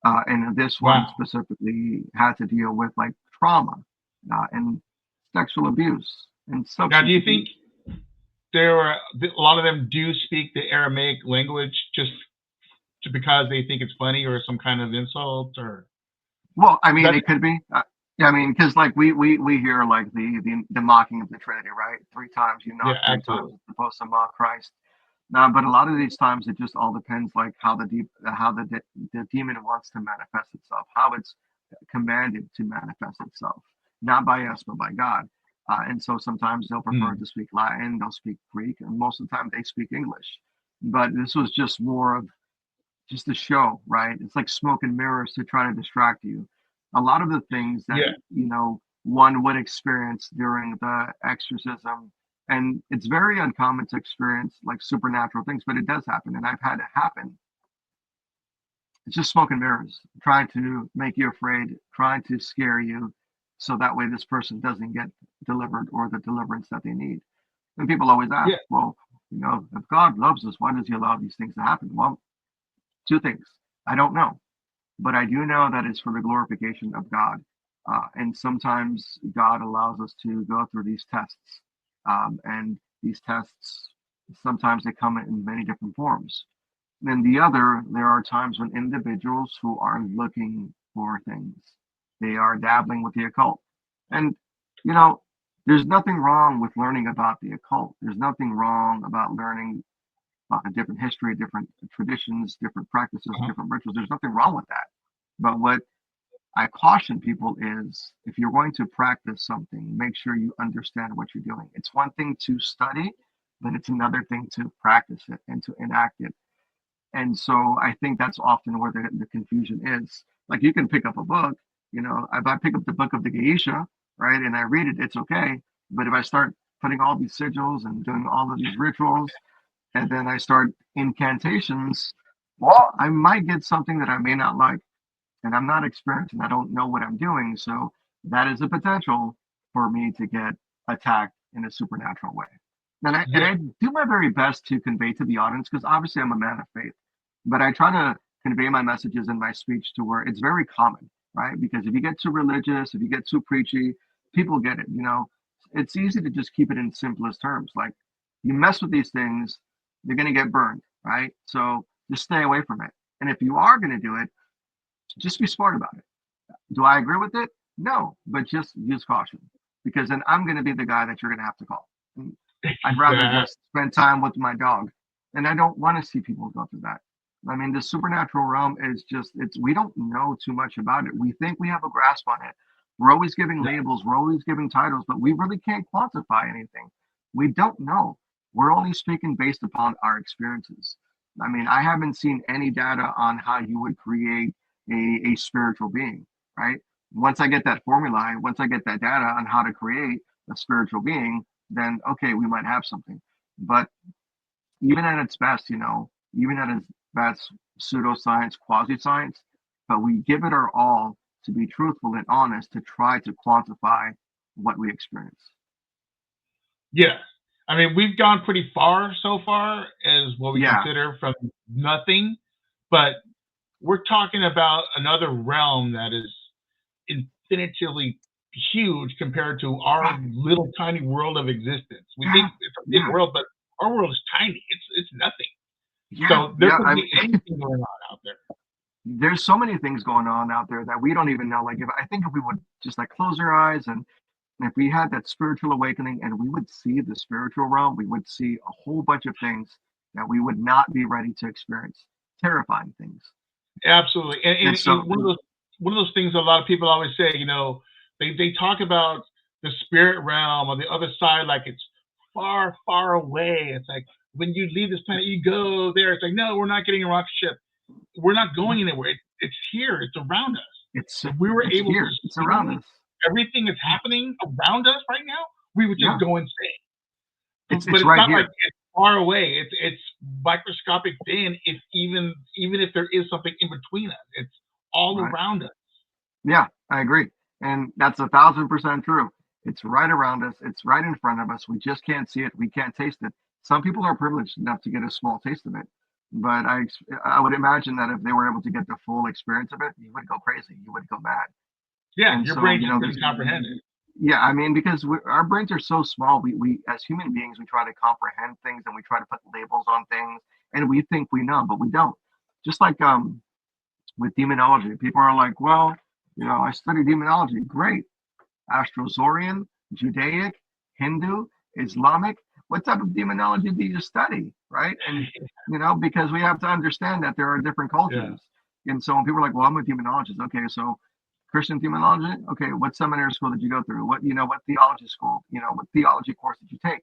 Speaker 3: And this one specifically had to deal with like trauma and sexual abuse and substance
Speaker 2: Now, do you think
Speaker 3: abuse.
Speaker 2: a lot of them do speak the Aramaic language just because they think it's funny or some kind of insult? Or
Speaker 3: Well, I mean, it could be. Yeah, I mean, because like we hear like the mocking of the Trinity, right? 3 times you knock, 3 times it's supposed to mock Christ. But a lot of these times it just all depends like how the demon wants to manifest itself, how it's commanded to manifest itself, not by us but by God. And so sometimes they'll prefer to speak Latin, they'll speak Greek, and most of the time they speak English. But this was just more of just a show, right? It's like smoke and mirrors to try to distract you. A lot of the things that one would experience during the exorcism, and it's very uncommon to experience like supernatural things, but it does happen, and I've had it happen. It's just smoke and mirrors, trying to make you afraid, trying to scare you, so that way this person doesn't get delivered or the deliverance that they need. And people always ask, well, if God loves us, why does He allow these things to happen? Well, 2 things. I don't know, but I do know that it's for the glorification of God. And sometimes God allows us to go through these tests. And these tests, sometimes they come in many different forms. And the other, there are times when individuals who are looking for things, they are dabbling with the occult. And, there's nothing wrong with learning about the occult. There's nothing wrong about learning about a different history, different traditions, different practices, different rituals. There's nothing wrong with that. But what I caution people is if you're going to practice something, make sure you understand what you're doing. It's one thing to study, but it's another thing to practice it and to enact it. And so I think that's often where the confusion is. Like you can pick up a book, if I pick up the book of the Geisha, right, and I read it, it's okay. But if I start putting all these sigils and doing all of these rituals, and then I start incantations, well, I might get something that I may not like, and I'm not experienced and I don't know what I'm doing. So that is a potential for me to get attacked in a supernatural way. And
Speaker 2: Yeah.
Speaker 3: I do my very best to convey to the audience, because obviously I'm a man of faith, but I try to convey my messages in my speech to where it's very common, right? Because if you get too religious, if you get too preachy, people get it. It's easy to just keep it in simplest terms. Like, you mess with these things, you're going to get burned, right? So just stay away from it. And if you are going to do it, just be smart about it. Do I agree with it? No, but just use caution, because then I'm going to be the guy that you're going to have to call. I'd rather
Speaker 2: Yeah.
Speaker 3: just spend time with my dog, and I don't want to see people go through that. I mean, the supernatural realm is just, we don't know too much about it. We think we have a grasp on it. We're always giving labels, we're always giving titles, but we really can't quantify anything. We don't know. We're only speaking based upon our experiences. I mean, I haven't seen any data on how you would create a spiritual being, right? Once I get that formula, once I get that data on how to create a spiritual being, then okay, we might have something. But even at its best, even at its best, pseudoscience, quasi-science, but we give it our all to be truthful and honest, to try to quantify what we experience.
Speaker 2: Yeah. I mean, we've gone pretty far so far as what we
Speaker 3: Yeah,
Speaker 2: consider from nothing, but we're talking about another realm that is infinitively huge compared to our little tiny world of existence. We
Speaker 3: yeah,
Speaker 2: think it's a big
Speaker 3: yeah,
Speaker 2: world, but our world is tiny. It's nothing.
Speaker 3: yeah,
Speaker 2: So there
Speaker 3: yeah.
Speaker 2: could be anything going on out there.
Speaker 3: There's so many things going on out there that we don't even know. Like, if we would just like close our eyes, and if we had that spiritual awakening and we would see the spiritual realm, we would see a whole bunch of things that we would not be ready to experience. Terrifying things.
Speaker 2: Absolutely.
Speaker 3: And
Speaker 2: And
Speaker 3: so,
Speaker 2: one of those things a lot of people always say, they talk about the spirit realm or the other side like it's far, far away. It's like when you leave this planet, you go there. It's like, no, we're not getting a rocket ship. We're not going anywhere. It's here. It's around us.
Speaker 3: it's
Speaker 2: If we were
Speaker 3: it's
Speaker 2: able to
Speaker 3: here. It's around
Speaker 2: see
Speaker 3: us.
Speaker 2: everything that's happening around us right now, we would just
Speaker 3: Yeah,
Speaker 2: go insane. But
Speaker 3: it's
Speaker 2: it's
Speaker 3: right
Speaker 2: not like
Speaker 3: here.
Speaker 2: it's far away. It's microscopic thin. If even if there is something in between us, it's all
Speaker 3: Right.
Speaker 2: around us.
Speaker 3: Yeah, I agree. And that's 1,000% true. It's right around us. It's right in front of us. We just can't see it. We can't taste it. Some people are privileged enough to get a small taste of it, but I would imagine that if they were able to get the full experience of it, you would go crazy. You would go mad.
Speaker 2: Yeah,
Speaker 3: And
Speaker 2: your
Speaker 3: so,
Speaker 2: brain just couldn't comprehend it.
Speaker 3: yeah, I mean, because our brains are so small, we as human beings, we try to comprehend things and we try to put labels on things, and we think we know, but we don't. Just like with demonology, people are like, well, I study demonology. Great. Astrosaurian, Judaic, Hindu, Islamic. What type of demonology do you study? Right. And, because we have to understand that there are different
Speaker 2: Yeah.
Speaker 3: cultures. And so when people are like, well, I'm a demonologist. Okay. So Christian demonology. Okay. What seminary school did you go through? What theology school, what theology course did you take?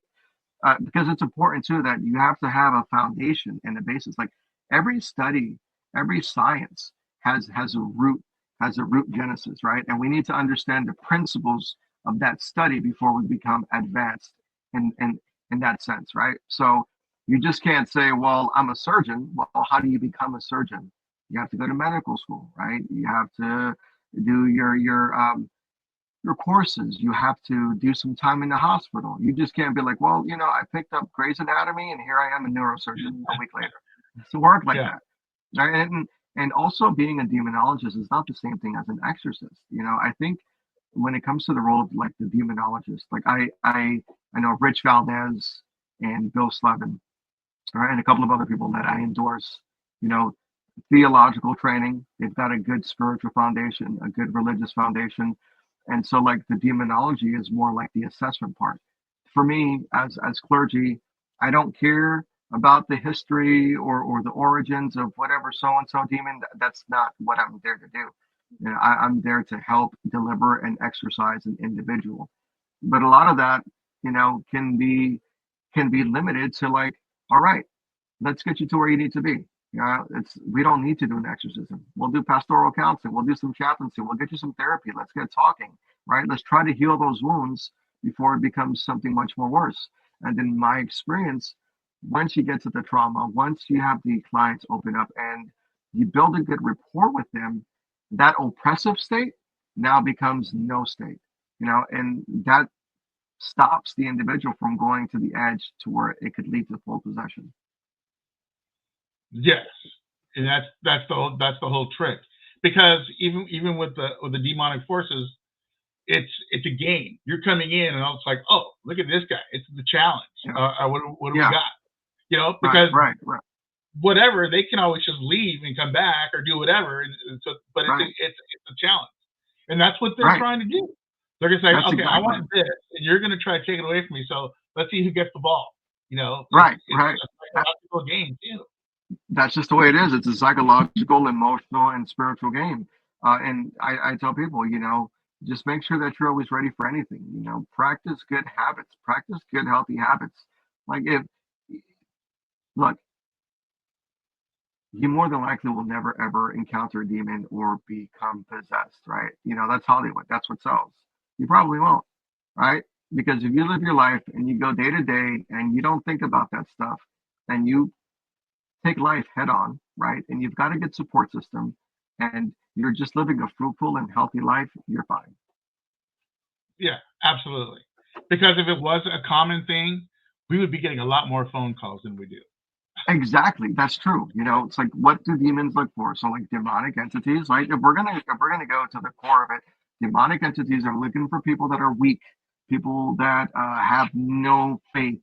Speaker 3: Because it's important too that you have to have a foundation and a basis. Like every study, every science has a root genesis, right? And we need to understand the principles of that study before we become advanced in that sense, right? So you just can't say, well, I'm a surgeon. Well, how do you become a surgeon? You have to go to medical school, right? You have to do your courses. You have to do some time in the hospital. You just can't be like, well, I picked up Grey's Anatomy and here I am a neurosurgeon a week later. It doesn't work like
Speaker 2: Yeah.
Speaker 3: that. Right? And also being a demonologist is not the same thing as an exorcist. I think when it comes to the role of like the demonologist, like I know Rich Valdez and Bill Slevin, right, and a couple of other people that I endorse, you know, theological training. They've got a good spiritual foundation, a good religious foundation. And so like the demonology is more like the assessment part. For me, as clergy, I don't care about the history or the origins of whatever so and so demon. That's not what I'm there to do. I'm there to help deliver and exorcise an individual. But a lot of that, can be limited to like, all right, let's get you to where you need to be. We don't need to do an exorcism. We'll do pastoral counseling. We'll do some chaplaincy. We'll get you some therapy. Let's get talking, right? Let's try to heal those wounds before it becomes something much more worse. And in my experience, once you get to the trauma, once you have the clients open up and you build a good rapport with them, that oppressive state now becomes no state, and that stops the individual from going to the edge to where it could lead to full possession.
Speaker 2: Yes, and that's the whole trick. Because even with the demonic forces, it's a game. You're coming in, and it's like, oh, look at this guy. It's the challenge.
Speaker 3: Yeah.
Speaker 2: What do we got? Because
Speaker 3: right.
Speaker 2: whatever, they can always just leave and come back or do whatever. But it's a challenge, and that's what they're trying to do. They're gonna say,
Speaker 3: That's
Speaker 2: okay, I
Speaker 3: exactly.
Speaker 2: want this, and you're gonna try to take it away from me. So let's see who gets the ball.
Speaker 3: Right.
Speaker 2: It's a psychological game too.
Speaker 3: That's just the way it is. It's a psychological, emotional, and spiritual game. And I tell people, just make sure that you're always ready for anything. Practice good habits, practice good, healthy habits. Like look, you more than likely will never ever encounter a demon or become possessed, right? That's Hollywood. That's what sells. You probably won't, right? Because if you live your life and you go day to day and you don't think about that stuff and you take life head on, right? And you've got a good support system and you're just living a fruitful and healthy life, you're fine.
Speaker 2: Yeah, absolutely. Because if it was a common thing, we would be getting a lot more phone calls than we do.
Speaker 3: Exactly, that's true. It's like, what do demons look for? So, like demonic entities, right? If we're gonna go to the core of it, demonic entities are looking for people that are weak, people that have no faith,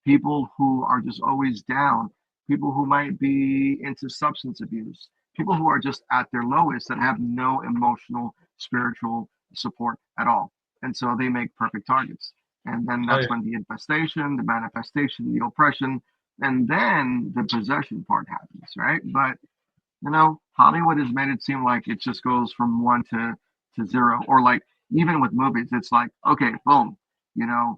Speaker 3: people who are just always down, people who might be into substance abuse, people who are just at their lowest that have no emotional, spiritual support at all. And so they make perfect targets. And then that's when the infestation, the manifestation, the oppression, and then the possession part happens, right? But Hollywood has made it seem like it just goes from 1 to 0, or like even with movies, it's like, okay, boom, you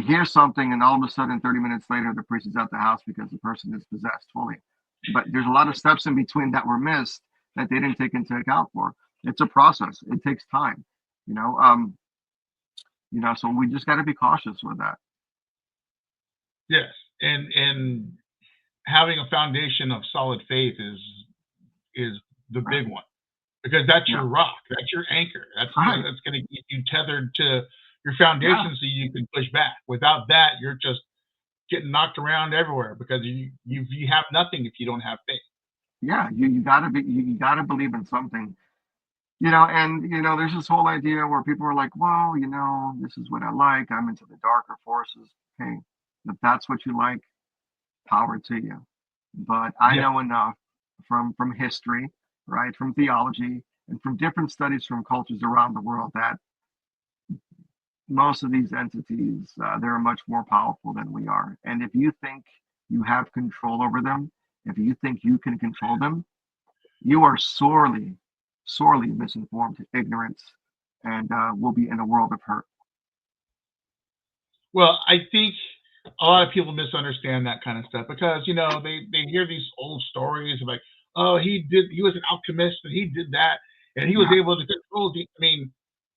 Speaker 3: hear something, and all of a sudden, 30 minutes later, the priest is at the house because the person is possessed fully. But there's a lot of steps in between that were missed that they didn't take into account for. It's a process. It takes time. So we just got to be cautious with that.
Speaker 2: Yes, and having a foundation of solid faith is the big one, because that's your rock, that's your anchor, that's going to keep you tethered to your foundation so you can push back. Without that, you're just getting knocked around everywhere because you have nothing if you don't have faith.
Speaker 3: Yeah, you gotta believe in something. And there's this whole idea where people are like, well, this is what I like. I'm into the darker forces. Hey, if that's what you like, power to you. But I know enough from history, right, from theology, and from different studies from cultures around the world that most of these entities, they're much more powerful than we are. And if you think you have control over them, if you think you can control them, you are sorely misinformed, ignorant, and will be in a world of hurt.
Speaker 2: Well, I think a lot of people misunderstand that kind of stuff because they hear these old stories of like, oh, he was an alchemist and he did that and he was able to control.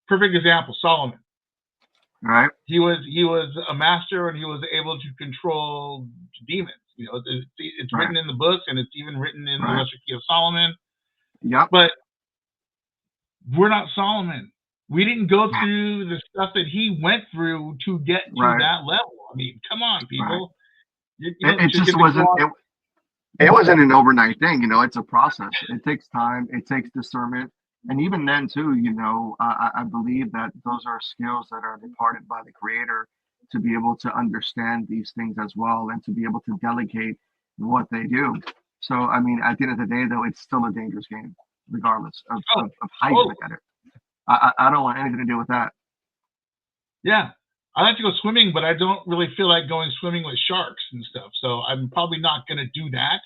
Speaker 2: Perfect example, Solomon.
Speaker 3: Right.
Speaker 2: He was a master and he was able to control demons. It's written in the books and it's even written in the Lesser Key of Solomon.
Speaker 3: Yep.
Speaker 2: But we're not Solomon. We didn't go through the stuff that he went through to get to that level. Come on, people.
Speaker 3: It just wasn't. It wasn't an overnight thing. It's a process. It takes time. It takes discernment. And even then, too, I believe that those are skills that are departed by the Creator to be able to understand these things as well and to be able to delegate what they do. So, at the end of the day, though, it's still a dangerous game, regardless of how you look at it. I don't want anything to do with that.
Speaker 2: Yeah. I like to go swimming, but I don't really feel like going swimming with sharks and stuff. So I'm probably not going to do that.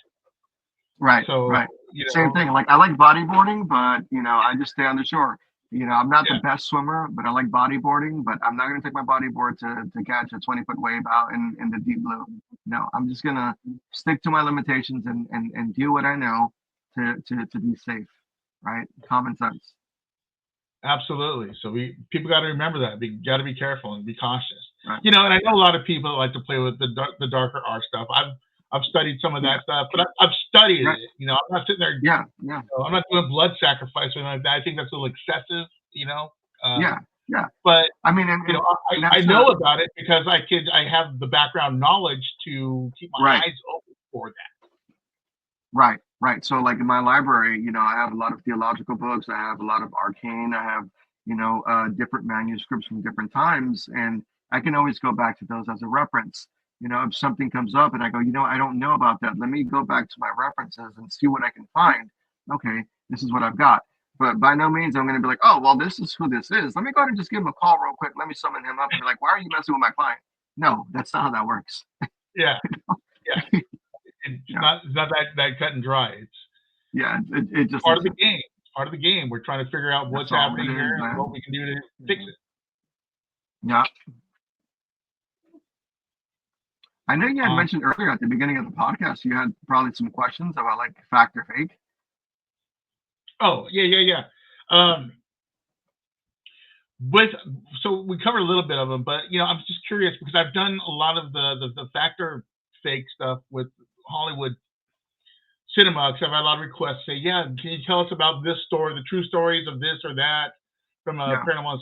Speaker 3: Right.
Speaker 2: So,
Speaker 3: right. Same thing. Like I like bodyboarding, but I just stay on the shore. I'm not the best swimmer, but I like bodyboarding. But I'm not going to take my bodyboard to catch a 20-foot wave out in the deep blue. No, I'm just going to stick to my limitations and do what I know to be safe. Right. Common sense.
Speaker 2: Absolutely. So people got to remember that. Got to be careful and be cautious.
Speaker 3: Right.
Speaker 2: And I know a lot of people like to play with the darker art stuff. I've studied some of
Speaker 3: Yeah.
Speaker 2: that stuff, but I've studied
Speaker 3: Right.
Speaker 2: it. You know, I'm not sitting there.
Speaker 3: Yeah. Yeah.
Speaker 2: I'm not doing blood sacrifice or anything like that. I think that's a little excessive. You know.
Speaker 3: Yeah. Yeah.
Speaker 2: But
Speaker 3: I mean,
Speaker 2: you know,
Speaker 3: and
Speaker 2: I
Speaker 3: that's
Speaker 2: know about it because I have the background knowledge to keep my
Speaker 3: right.
Speaker 2: eyes open for that.
Speaker 3: Right. Right. So like in my library, you know, I have a lot of theological books. I have a lot of arcane. I have, you know, different manuscripts from different times, and I can always go back to those as a reference. You know, if something comes up and I go, you know, I don't know about that. Let me go back to my references and see what I can find. Okay, this is what I've got. But by no means I'm going to be like, oh, well, this is who this is. Let me go ahead and just give him a call real quick. Let me summon him up and be like, why are you messing with my client? No, that's not how that works.
Speaker 2: Yeah, yeah. It's
Speaker 3: Yeah.
Speaker 2: not that cut and dry. It's
Speaker 3: Yeah, it just
Speaker 2: part of the
Speaker 3: isn't.
Speaker 2: game. It's part of the game. We're trying to figure out what's
Speaker 3: That's all
Speaker 2: happening
Speaker 3: it
Speaker 2: here
Speaker 3: is,
Speaker 2: and
Speaker 3: man.
Speaker 2: what we can do to fix it.
Speaker 3: Yeah. I know you had
Speaker 2: Um,
Speaker 3: mentioned earlier at the beginning of the podcast, you had probably some questions about like fact or fake.
Speaker 2: Oh, yeah. So we covered a little bit of them, but you know, I'm just curious because I've done a lot of the fact or fake stuff with Hollywood cinema because I've had a lot of requests say, yeah, can you tell us about this story, the true stories of this or that from a
Speaker 3: Yeah.
Speaker 2: paranormal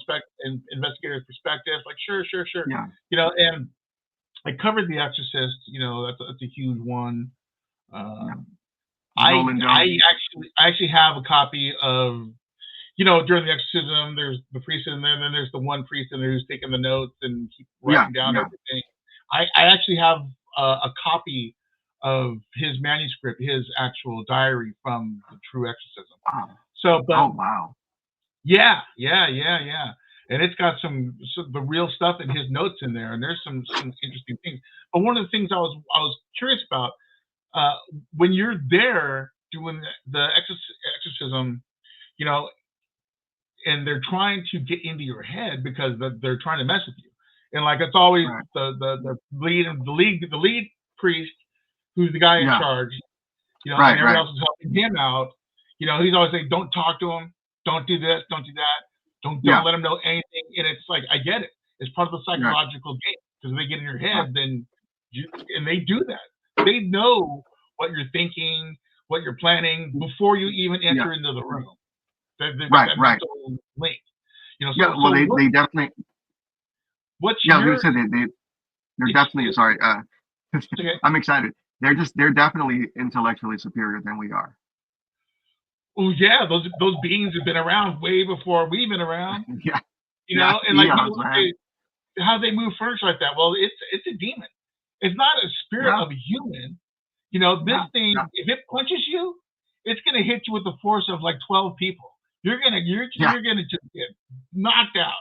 Speaker 2: investigator's perspective? Like, sure.
Speaker 3: Yeah.
Speaker 2: You know, and I covered The Exorcist. You know, that's a huge one.
Speaker 3: Yeah.
Speaker 2: I
Speaker 3: Golden Dome.
Speaker 2: I actually have a copy of, you know, during the exorcism, there's the priest in there, and then there's the one priest in there who's taking the notes and keep writing down
Speaker 3: Yeah.
Speaker 2: everything. I actually have a copy of his manuscript, his actual diary from the true exorcism.
Speaker 3: Wow.
Speaker 2: So, but
Speaker 3: Oh wow.
Speaker 2: yeah. And it's got the real stuff in his notes in there, and there's some interesting things. But one of the things I was curious about when you're there doing the exorcism, you know, and they're trying to get into your head because they're trying to mess with you, and like it's always
Speaker 3: Right.
Speaker 2: the lead priest who's the guy in
Speaker 3: Yeah.
Speaker 2: charge, you know,
Speaker 3: Right,
Speaker 2: and everyone
Speaker 3: right.
Speaker 2: else is helping him out. You know, he's always saying, "Don't talk to him, don't do this, don't do that, don't
Speaker 3: Yeah.
Speaker 2: let him know anything." And it's like I get it; it's part of the psychological game because if they get in your head, then and they do that. They know what you're thinking, what you're planning before you even enter into the room. They've got
Speaker 3: Right,
Speaker 2: that
Speaker 3: right.
Speaker 2: mental link. You know,
Speaker 3: Yeah. Well, they definitely.
Speaker 2: what's
Speaker 3: Yeah, I was
Speaker 2: your
Speaker 3: gonna say they're definitely sorry.
Speaker 2: okay.
Speaker 3: I'm excited. They're definitely intellectually superior than we are.
Speaker 2: Oh yeah, those beings have been around way before we've been around.
Speaker 3: Yeah.
Speaker 2: You know, and like
Speaker 3: eons,
Speaker 2: people
Speaker 3: man.
Speaker 2: say, how they move furniture like that. Well, it's a demon. It's not a spirit
Speaker 3: Yeah.
Speaker 2: of a human. You know, this thing,
Speaker 3: Yeah.
Speaker 2: if it punches you, it's gonna hit you with the force of like 12 people. You're gonna
Speaker 3: Yeah.
Speaker 2: just get knocked out.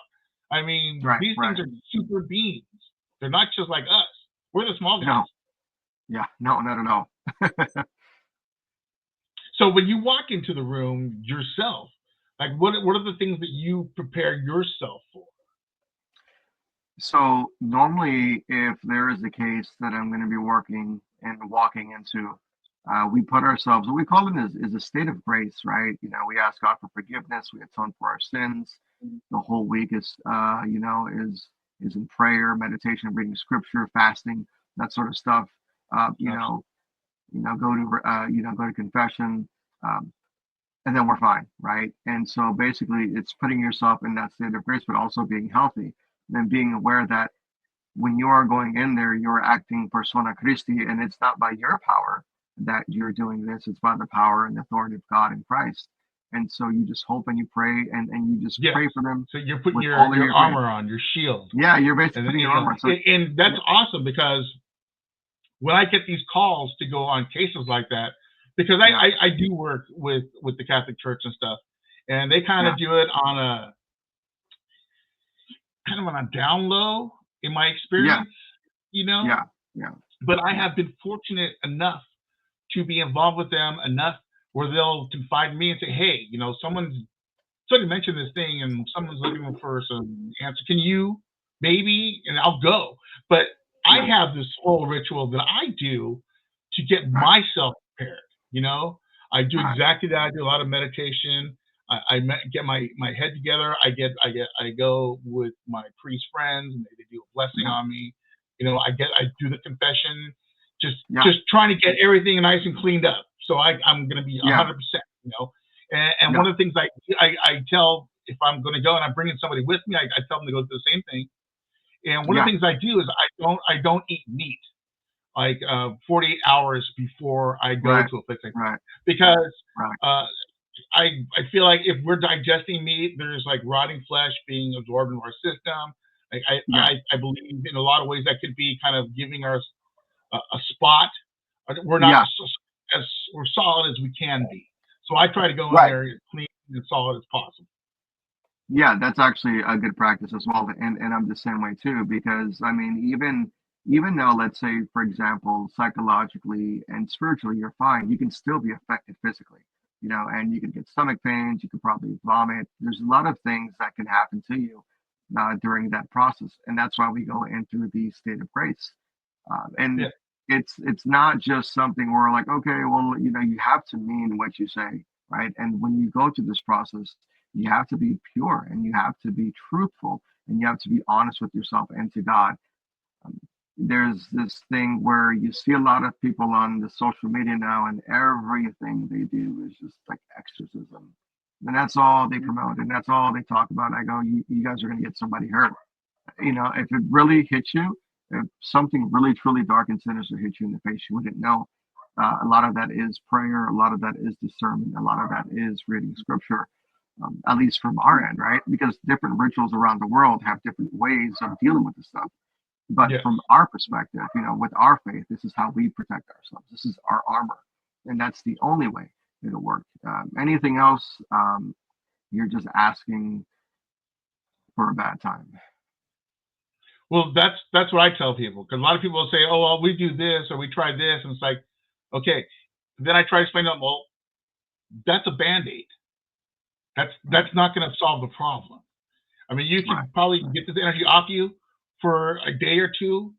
Speaker 2: I mean,
Speaker 3: Right,
Speaker 2: these
Speaker 3: right.
Speaker 2: things are super beings. They're not just like us. We're the small guys.
Speaker 3: No. Yeah. No, not at all.
Speaker 2: So when you walk into the room yourself, like what are the things that you prepare yourself for?
Speaker 3: So normally, if there is a case that I'm going to be working and walking into, we put ourselves, what we call it is a state of grace, right? You know, we ask God for forgiveness, we atone for our sins. The whole week is, is in prayer, meditation, reading scripture, fasting, that sort of stuff. Go to confession, um, and then we're fine, right? And so basically, it's putting yourself in that state of grace, but also being healthy, and being aware that when you are going in there, you're acting persona Christi, and it's not by your power that you're doing this; it's by the power and authority of God in Christ. And so you just hope and you pray, and you just pray for them.
Speaker 2: So you're putting
Speaker 3: with
Speaker 2: your
Speaker 3: all of your
Speaker 2: armor on, your shield.
Speaker 3: Yeah, you're basically putting your armor on. So,
Speaker 2: and that's awesome because when I get these calls to go on cases like that, because I do work with the Catholic Church and stuff, and they kind of do it on a down low in my experience, you know.
Speaker 3: Yeah.
Speaker 2: But I have been fortunate enough to be involved with them enough where they'll confide in me and say, "Hey, you know, somebody mentioned this thing, and someone's looking for some answer. Can you maybe?" And I'll go. But I have this whole ritual that I do to get myself prepared. You know, I do exactly that. I do a lot of meditation. I get my head together. I go with my priest friends, and they do a blessing on me. You know, I do the confession, just trying to get everything nice and cleaned up. So I'm going to be 100%, you know. And one of the things I tell, if I'm going to go and I'm bringing somebody with me, I tell them to go through the same thing. And one of the things I do is I don't eat meat like 48 hours before I go to a place like that, because I feel like if we're digesting meat, there's like rotting flesh being absorbed into our system. Like I believe in a lot of ways that could be kind of giving us a spot. We're not as we're solid as we can be. So I try to go in there as clean and solid as possible.
Speaker 3: Yeah, that's actually a good practice as well. And I'm the same way too, because I mean, even though, let's say, for example, psychologically and spiritually you're fine, you can still be affected physically, you know, and you can get stomach pains, you could probably vomit. There's a lot of things that can happen to you during that process. And that's why we go into the state of grace. And it's not just something where like, okay, well, you know, you have to mean what you say, right? And when you go through this process, you have to be pure and you have to be truthful and you have to be honest with yourself and to God. There's this thing where you see a lot of people on the social media now and everything they do is just like exorcism. And that's all they promote and that's all they talk about. I go, you guys are going to get somebody hurt. You know, if it really hits you, if something really, truly dark and sinister hits you in the face, you wouldn't know. A lot of that is prayer. A lot of that is discernment. A lot of that is reading scripture. At least from our end, right? Because different rituals around the world have different ways of dealing with this stuff. But from our perspective, you know, with our faith, this is how we protect ourselves. This is our armor. And that's the only way it'll work. Anything else, you're just asking for a bad time.
Speaker 2: Well, that's what I tell people. Because a lot of people will say, oh, well, we do this or we try this. And it's like, okay. Then I try to explain to them, well, that's a Band-Aid. That's not going to solve the problem. I mean, you can probably get this energy off you for a day or two,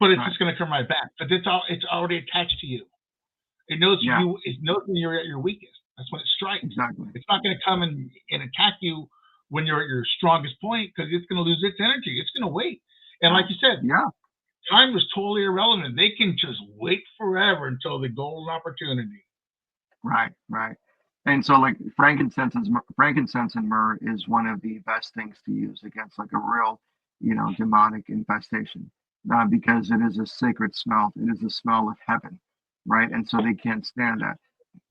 Speaker 2: but it's just going to come right back. But it's already attached to you. It knows you. It knows when you're at your weakest. That's when it strikes.
Speaker 3: Exactly.
Speaker 2: It's not going to come and attack you when you're at your strongest point because it's going to lose its energy. It's going to wait. And like you said, time is totally irrelevant. They can just wait forever until the golden opportunity.
Speaker 3: Right. And so like frankincense and myrrh is one of the best things to use against like a real, you know, demonic infestation, because it is a sacred smell. It is the smell of heaven, right? And so they can't stand that.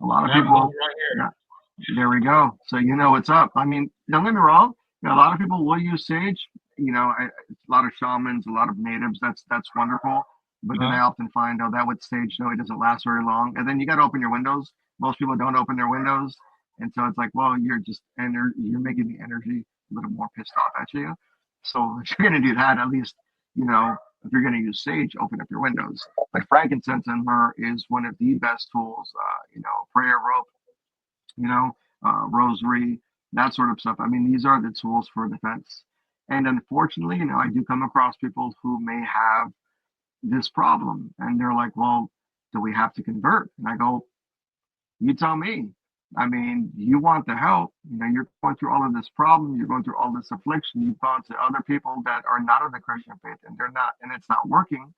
Speaker 3: A lot of people, there we go. So you know what's up. I mean, don't get me wrong. You know, a lot of people will use sage. You know, a lot of shamans, a lot of natives. That's wonderful. But then I often find out that with sage, no, it doesn't last very long. And then you got to open your windows. Most people don't open their windows, and so it's like, well, you're making the energy a little more pissed off at you. So if you're going to do that, at least, you know, if you're going to use sage, open up your windows. But frankincense and myrrh is one of the best tools. You know, prayer rope, you know, rosary, that sort of stuff. I mean, these are the tools for defense. And unfortunately, you know, I do come across people who may have this problem, and they're like, well, do we have to convert? And I go, you tell me. I mean, you want the help. You know, you're going through all of this problem. You're going through all this affliction. You've gone to other people that are not of the Christian faith, and they're not, and it's not working.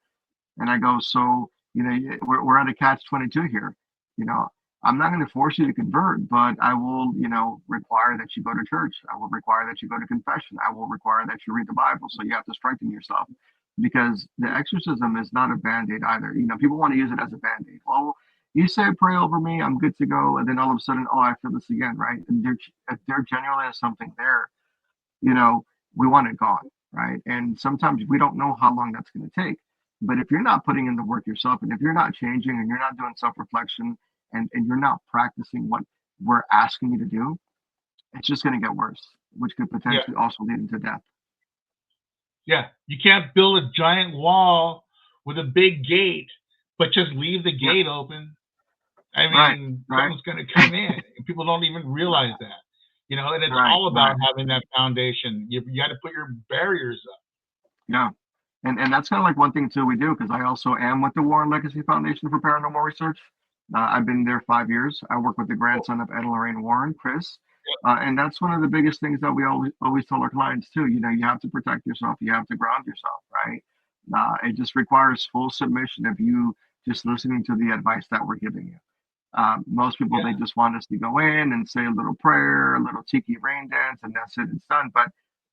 Speaker 3: And I go, so, you know, we're at a catch-22 here. You know, I'm not going to force you to convert, but I will, you know, require that you go to church. I will require that you go to confession. I will require that you read the Bible. So you have to strengthen yourself, because the exorcism is not a Band-Aid either. You know, people want to use it as a Band-Aid. Well, you say, pray over me, I'm good to go. And then all of a sudden, oh, I feel this again, right? And if there genuinely is something there, you know, we want it gone, right? And sometimes we don't know how long that's going to take. But if you're not putting in the work yourself, and if you're not changing, and you're not doing self-reflection, and you're not practicing what we're asking you to do, it's just going to get worse, which could potentially also lead into death.
Speaker 2: Yeah, you can't build a giant wall with a big gate, but just leave the gate open. I mean, someone's going to come in, and people don't even realize that, you know. And it's all about having that foundation. You got to put your barriers up.
Speaker 3: Yeah, and that's kind of like one thing too we do, because I also am with the Warren Legacy Foundation for Paranormal Research. I've been there 5 years. I work with the grandson of Ed and Lorraine Warren, Chris, and that's one of the biggest things that we always tell our clients too. You know, you have to protect yourself. You have to ground yourself, right? It just requires full submission of you just listening to the advice that we're giving you. Most people,
Speaker 2: Yeah.
Speaker 3: they just want us to go in and say a little prayer, a little tiki rain dance, and that's it, it's done. But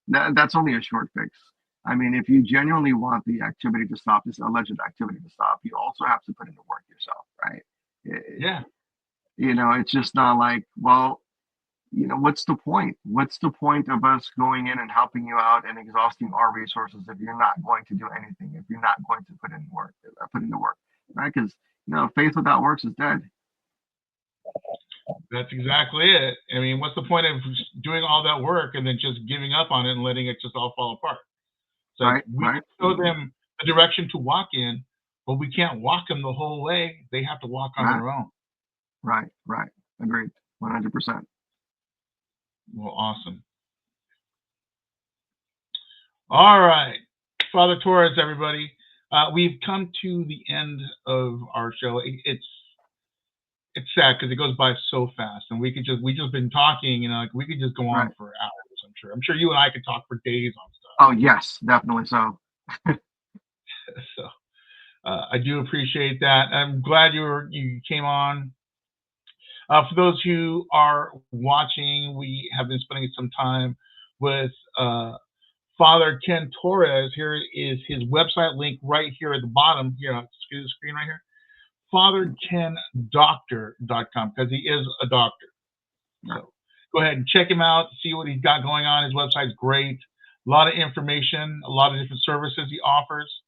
Speaker 3: that's only a short fix. I mean, if you genuinely want the activity to stop, this alleged activity to stop, you also have to put in the work yourself, right?
Speaker 2: Yeah.
Speaker 3: It's just not like, well, what's the point? What's the point of us going in and helping you out and exhausting our resources if you're not going to do anything, if you're not going to put in the work, right? Because faith without works is dead.
Speaker 2: That's exactly it. I mean, what's the point of doing all that work and then just giving up on it and letting it just all fall apart? So
Speaker 3: Right,
Speaker 2: we
Speaker 3: right.
Speaker 2: show them the direction to walk in, but we can't walk them the whole way. They have to walk on their own.
Speaker 3: Right. Agreed. 100%.
Speaker 2: Well, awesome. All right, Father Torres, everybody. We've come to the end of our show. It's sad because it goes by so fast, and we just been talking, we could just go on
Speaker 3: Right.
Speaker 2: for hours. I'm sure you and I could talk for days on stuff.
Speaker 3: Oh yes, definitely so.
Speaker 2: So I do appreciate that. I'm glad you came on. For those who are watching, we have been spending some time with Father Ken Torres. Here is his website link right here at the bottom. Here, on the screen right here. FatherKenDoctor.com, because he is a doctor. So go ahead and check him out, see what he's got going on. His website's great. A lot of information, a lot of different services he offers.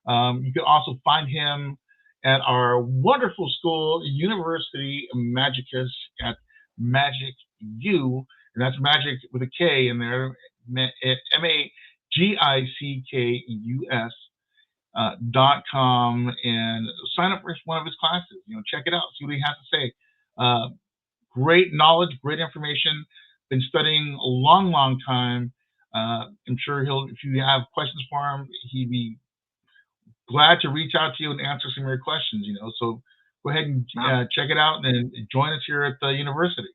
Speaker 2: You can also find him at our wonderful school, University Magickus, at Magic U, and that's magic with a K in there, MAGICKUS.com, and sign up for one of his classes. Check it out, see what he has to say. Great knowledge, great information. Been studying a long time. I'm sure if you have questions for him, he'd be glad to reach out to you and answer some of your questions. So go ahead and check it out and join us here at the university.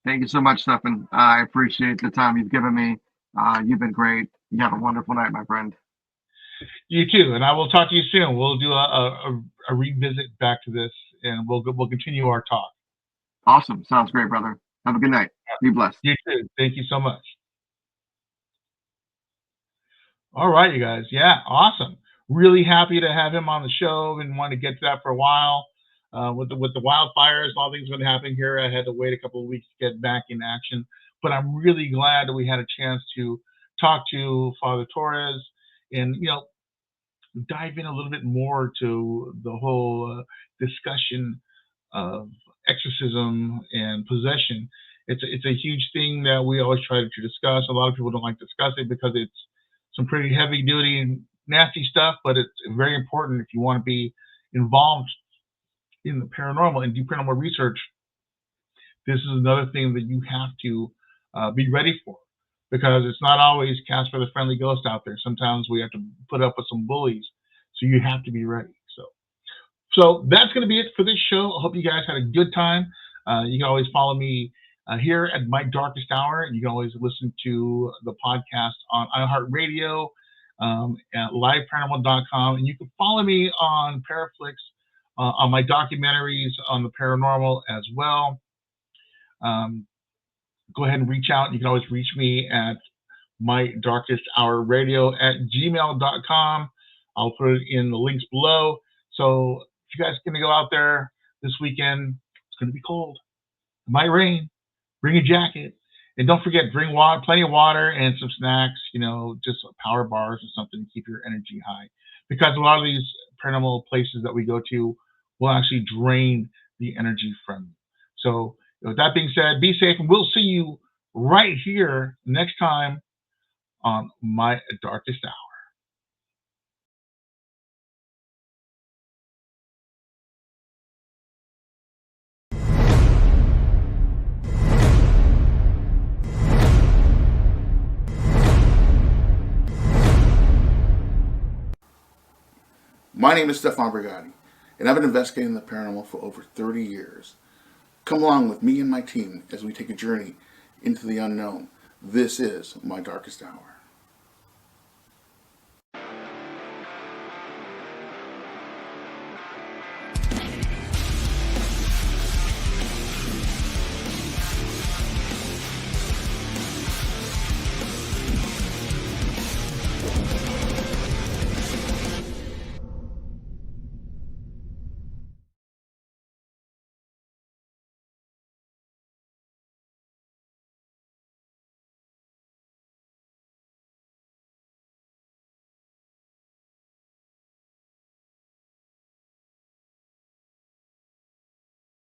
Speaker 3: Thank you so much, Stefan. I appreciate the time you've given me. You've been great. You have a wonderful night, my friend.
Speaker 2: You too, and I will talk to you soon. We'll do a revisit back to this, and we'll continue our talk.
Speaker 3: Awesome. Sounds great, brother. Have a good night. Be blessed.
Speaker 2: You too. Thank you so much. All right, you guys. Yeah, awesome. Really happy to have him on the show, and wanted to get to that for a while. With the wildfires and all things been happening here, I had to wait a couple of weeks to get back in action. But I'm really glad that we had a chance to talk to Father Torres and dive in a little bit more to the whole discussion of exorcism and possession. It's a huge thing that we always try to discuss. A lot of people don't like to discuss it because it's some pretty heavy duty and nasty stuff, but it's very important if you want to be involved in the paranormal and do paranormal research. This is another thing that you have to be ready for, because it's not always Casper the Friendly Ghost out there. Sometimes we have to put up with some bullies, so you have to be ready. So that's going to be it for this show. I hope you guys had a good time. You can always follow me here at My Darkest Hour, and you can always listen to the podcast on iHeartRadio, at liveparanormal.com, and you can follow me on Paraflix, on my documentaries on the paranormal as well. Go ahead and reach out. You can always reach me at mydarkesthourradio@gmail.com. I'll put it in the links below. So if you guys are going to go out there this weekend, it's going to be cold. It might rain. Bring a jacket. And don't forget, bring water, plenty of water and some snacks, just power bars or something to keep your energy high. Because a lot of these paranormal places that we go to will actually drain the energy from you. So with that being said, be safe, and we'll see you right here next time on My Darkest Hour.
Speaker 1: My name is Stefan Brigati, and I've been investigating the paranormal for over 30 years. Come along with me and my team as we take a journey into the unknown. This is My Darkest Hour.